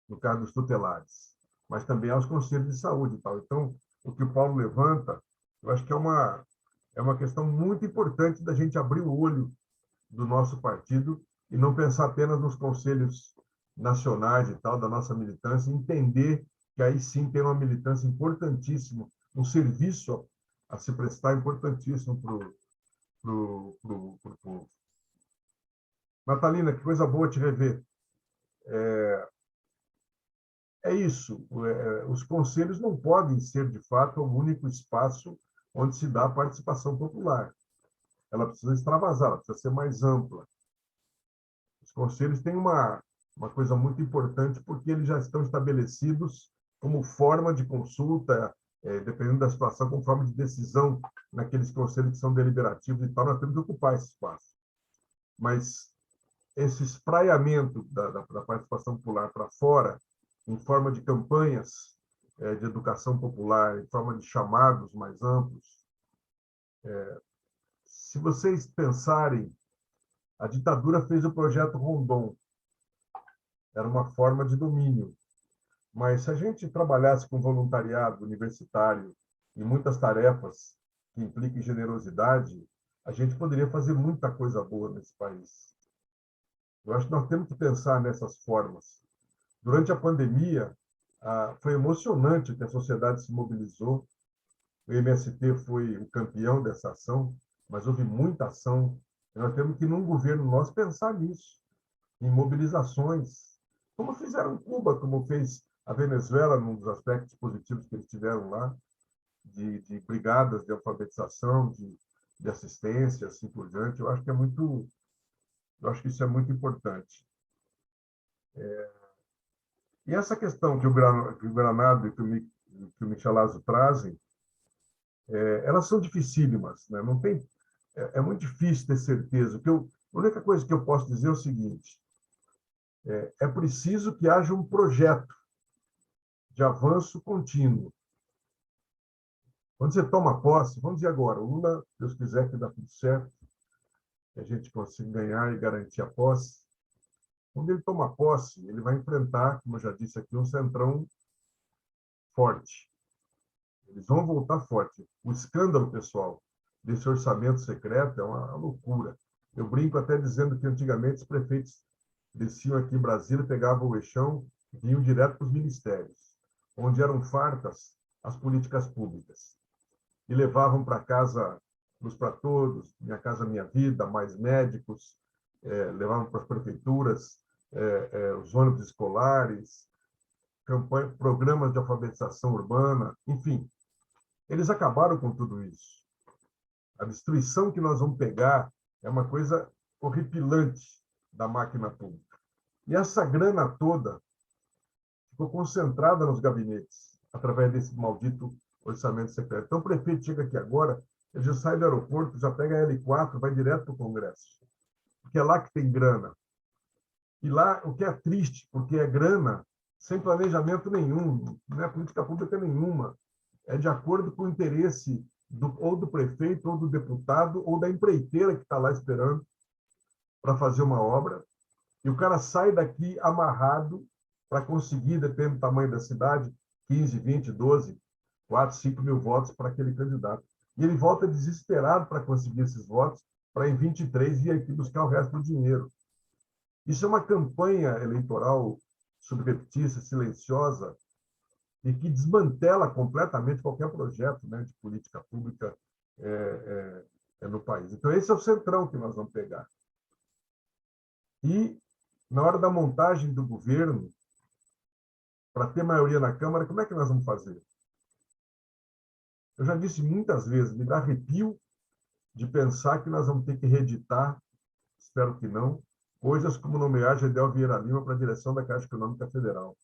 S3: no caso dos tutelares, mas também aos conselhos de saúde e tal. Então, o que o Paulo levanta, eu acho que é uma questão muito importante da gente abrir o olho do nosso partido e não pensar apenas nos conselhos nacionais e tal, da nossa militância, e entender que aí sim tem uma militância importantíssima, um serviço a se prestar importantíssimo para o povo. Natalina, que coisa boa te rever. É isso. Os conselhos não podem ser, de fato, o único espaço onde se dá a participação popular. Ela precisa extravasar, ela precisa ser mais ampla. Os conselhos têm uma coisa muito importante, porque eles já estão estabelecidos como forma de consulta, dependendo da situação, como forma de decisão naqueles conselhos que são deliberativos e tal, nós temos que ocupar esse espaço. Mas esse espraiamento da participação popular para fora, em forma de campanhas de educação popular, em forma de chamados mais amplos, se vocês pensarem, a ditadura fez o projeto Rondon, era uma forma de domínio. Mas se a gente trabalhasse com voluntariado universitário e muitas tarefas que impliquem generosidade, a gente poderia fazer muita coisa boa nesse país. Eu acho que nós temos que pensar nessas formas. Durante a pandemia, foi emocionante que a sociedade se mobilizou. O MST foi o campeão dessa ação, mas houve muita ação. E nós temos que, num governo nosso, pensar nisso, em mobilizações, como fizeram em Cuba, como fez a Venezuela, num dos aspectos positivos que eles tiveram lá, de brigadas de alfabetização, de assistência, assim por diante. Eu acho que isso é muito importante. E essa questão que o Granado e que o Michelazzo trazem, elas são dificílimas, né? Não tem, é muito difícil ter certeza. A única coisa que eu posso dizer é o seguinte: é preciso que haja um projeto de avanço contínuo. Quando você toma posse, vamos dizer agora, o Lula, Deus quiser que dá tudo certo, que a gente consiga ganhar e garantir a posse. Quando ele toma posse, ele vai enfrentar, como eu já disse aqui, um centrão forte. Eles vão voltar forte. O escândalo, pessoal, desse orçamento secreto é uma loucura. Eu brinco até dizendo que antigamente os prefeitos desciam aqui em Brasília, pegavam o eixão e vinham direto para os ministérios, onde eram fartas as políticas públicas. E levavam para casa Luz para Todos, Minha Casa Minha Vida, mais médicos, levavam para as prefeituras os ônibus escolares, programas de alfabetização urbana, enfim. Eles acabaram com tudo isso. A destruição que nós vamos pegar é uma coisa horripilante da máquina pública. E essa grana toda ficou concentrada nos gabinetes, através desse maldito orçamento secreto. Então, o prefeito chega aqui agora, ele já sai do aeroporto, já pega a L4, vai direto para o Congresso. Porque é lá que tem grana. E lá, o que é triste, porque é grana sem planejamento nenhum, não é política pública nenhuma. É de acordo com o interesse ou do prefeito, ou do deputado, ou da empreiteira que está lá esperando para fazer uma obra. E o cara sai daqui amarrado para conseguir, dependendo do tamanho da cidade, 15, 20, 12, 4, 5 mil votos para aquele candidato. E ele volta desesperado para conseguir esses votos, para em 23 vir aqui buscar o resto do dinheiro. Isso é uma campanha eleitoral subreptícia, silenciosa, e que desmantela completamente qualquer projeto, né, de política pública no país. Então, esse é o centrão que nós vamos pegar. E, na hora da montagem do governo, para ter maioria na Câmara, como é que nós vamos fazer? Eu já disse muitas vezes, me dá arrepio de pensar que nós vamos ter que reeditar, espero que não, Coisas como nomear Gedel Vieira Lima para a direção da Caixa Econômica Federal.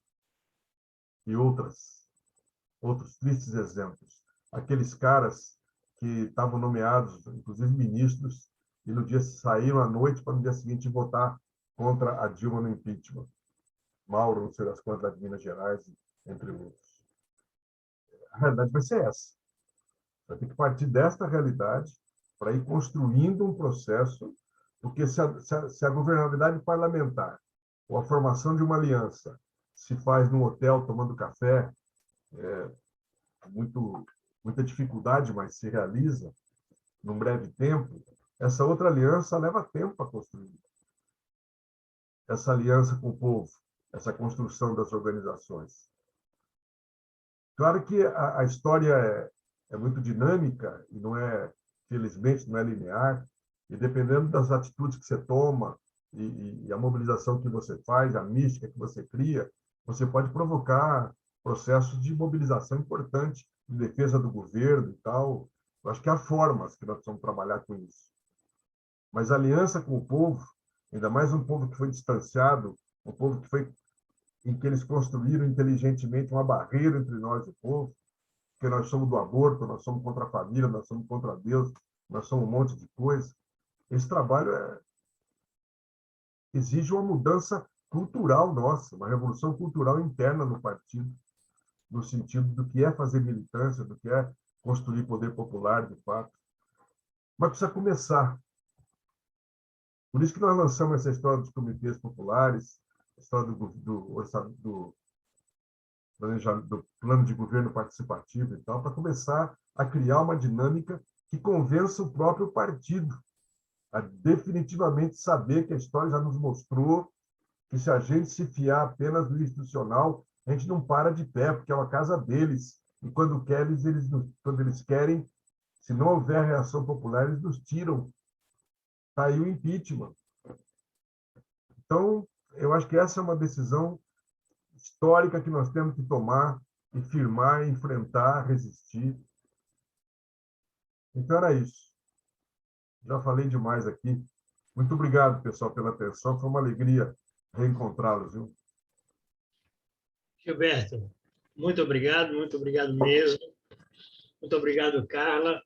S3: E outros tristes exemplos. Aqueles caras que estavam nomeados, inclusive ministros, e no dia saíram à noite para no dia seguinte votar contra a Dilma no impeachment. Mauro, não sei das quantas, de Minas Gerais, entre outros. A realidade vai ser essa. Vai ter que partir desta realidade para ir construindo um processo, porque se a governabilidade parlamentar ou a formação de uma aliança se faz num hotel tomando café, muita dificuldade, mas se realiza num breve tempo, essa outra aliança leva tempo para construir. Essa aliança com o povo, essa construção das organizações. Claro que a história é muito dinâmica e não é, felizmente, não é linear, e dependendo das atitudes que você toma e a mobilização que você faz, a mística que você cria, você pode provocar processos de mobilização importante de defesa do governo e tal. Eu acho que há formas que nós precisamos trabalhar com isso. Mas a aliança com o povo, ainda mais um povo que foi distanciado, um povo em que eles construíram inteligentemente uma barreira entre nós e o povo, porque nós somos do aborto, nós somos contra a família, nós somos contra Deus, nós somos um monte de coisa. Esse trabalho exige uma mudança cultural nossa, uma revolução cultural interna no partido, no sentido do que é fazer militância, do que é construir poder popular, de fato. Mas precisa começar. Por isso que nós lançamos essa história dos comitês populares, a história do plano de governo participativo e tal, para começar a criar uma dinâmica que convença o próprio partido a definitivamente saber que a história já nos mostrou que se a gente se fiar apenas no institucional, a gente não para de pé, porque é uma casa deles. E quando eles querem, se não houver reação popular, eles nos tiram. Está aí o impeachment. Então, eu acho que essa é uma decisão histórica que nós temos que tomar e firmar, enfrentar, resistir. Então, era isso. Já falei demais aqui. Muito obrigado, pessoal, pela atenção. Foi uma alegria reencontrá-los, viu?
S1: Gilberto, muito obrigado mesmo. Muito obrigado, Carla.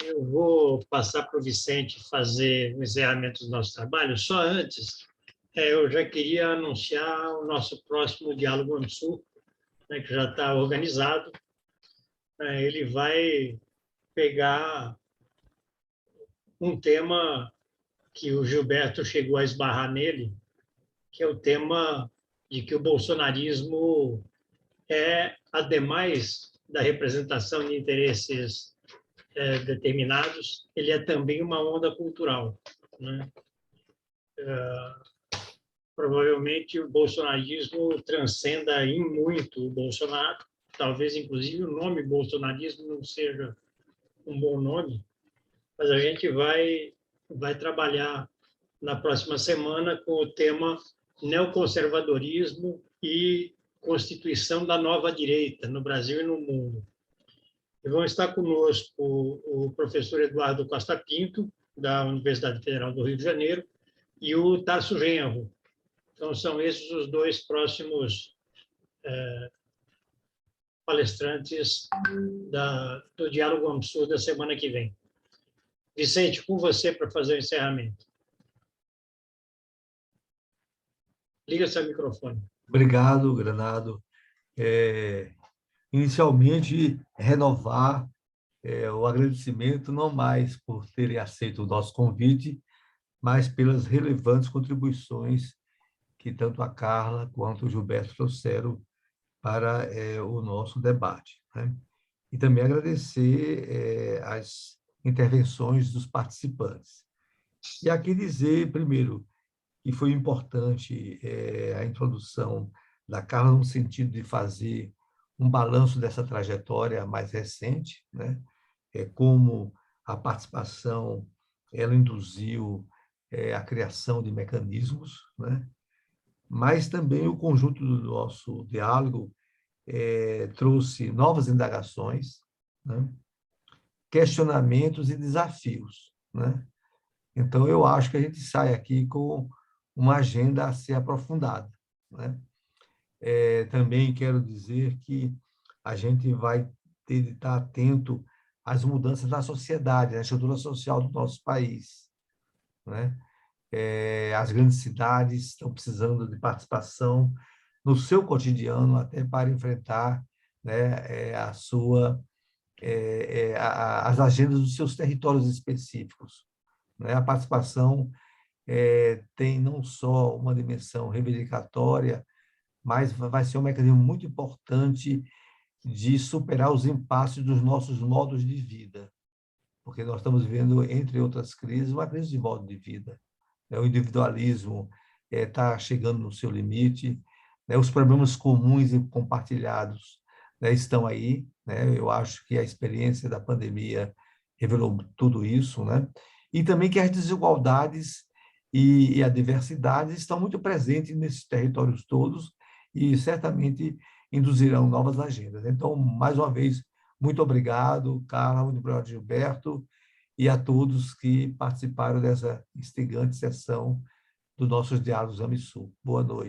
S1: Eu vou passar para o Vicente fazer o encerramento do nosso trabalho. Só antes, eu já queria anunciar o nosso próximo Diálogo AMSUR, né, que já está organizado. Ele vai pegar um tema que o Gilberto chegou a esbarrar nele, que é o tema de que o bolsonarismo ademais da representação de interesses determinados, ele é também uma onda cultural, né? Provavelmente o bolsonarismo transcenda em muito o Bolsonaro, talvez inclusive o nome bolsonarismo não seja um bom nome, mas a gente vai trabalhar na próxima semana com o tema neoconservadorismo e constituição da nova direita no Brasil e no mundo. E vão estar conosco o professor Eduardo Costa Pinto, da Universidade Federal do Rio de Janeiro, e o Tasso Genro. Então, são esses os dois próximos palestrantes do Diálogo AMSUR da semana que vem. Vicente, com você para fazer o encerramento. Liga seu microfone.
S2: Obrigado, Granado. Inicialmente, renovar o agradecimento não mais por terem aceito o nosso convite, mas pelas relevantes contribuições que tanto a Carla quanto o Gilberto trouxeram para o nosso debate, né? E também agradecer as intervenções dos participantes. E aqui dizer, primeiro, que foi importante a introdução da Carla no sentido de fazer um balanço dessa trajetória mais recente, né? Como a participação ela induziu a criação de mecanismos, né? Mas também o conjunto do nosso diálogo trouxe novas indagações, né? Questionamentos e desafios, né? Então, eu acho que a gente sai aqui com uma agenda a ser aprofundada, né? Também quero dizer que a gente vai ter de estar atento às mudanças na sociedade, na estrutura social do nosso país, né? As grandes cidades estão precisando de participação no seu cotidiano até para enfrentar, né, as agendas dos seus territórios específicos, né? A participação tem não só uma dimensão reivindicatória, mas vai ser um mecanismo muito importante de superar os impasses dos nossos modos de vida, porque nós estamos vivendo, entre outras crises, uma crise de modo de vida. O individualismo está chegando no seu limite, né? Os problemas comuns e compartilhados, né, estão aí, né? Eu acho que a experiência da pandemia revelou tudo isso, né? E também que as desigualdades e a diversidade estão muito presentes nesses territórios todos e certamente induzirão novas agendas. Então, mais uma vez, muito obrigado, Carla, muito obrigado, Gilberto, e a todos que participaram dessa instigante sessão dos nossos diálogos AMISUL. Boa noite.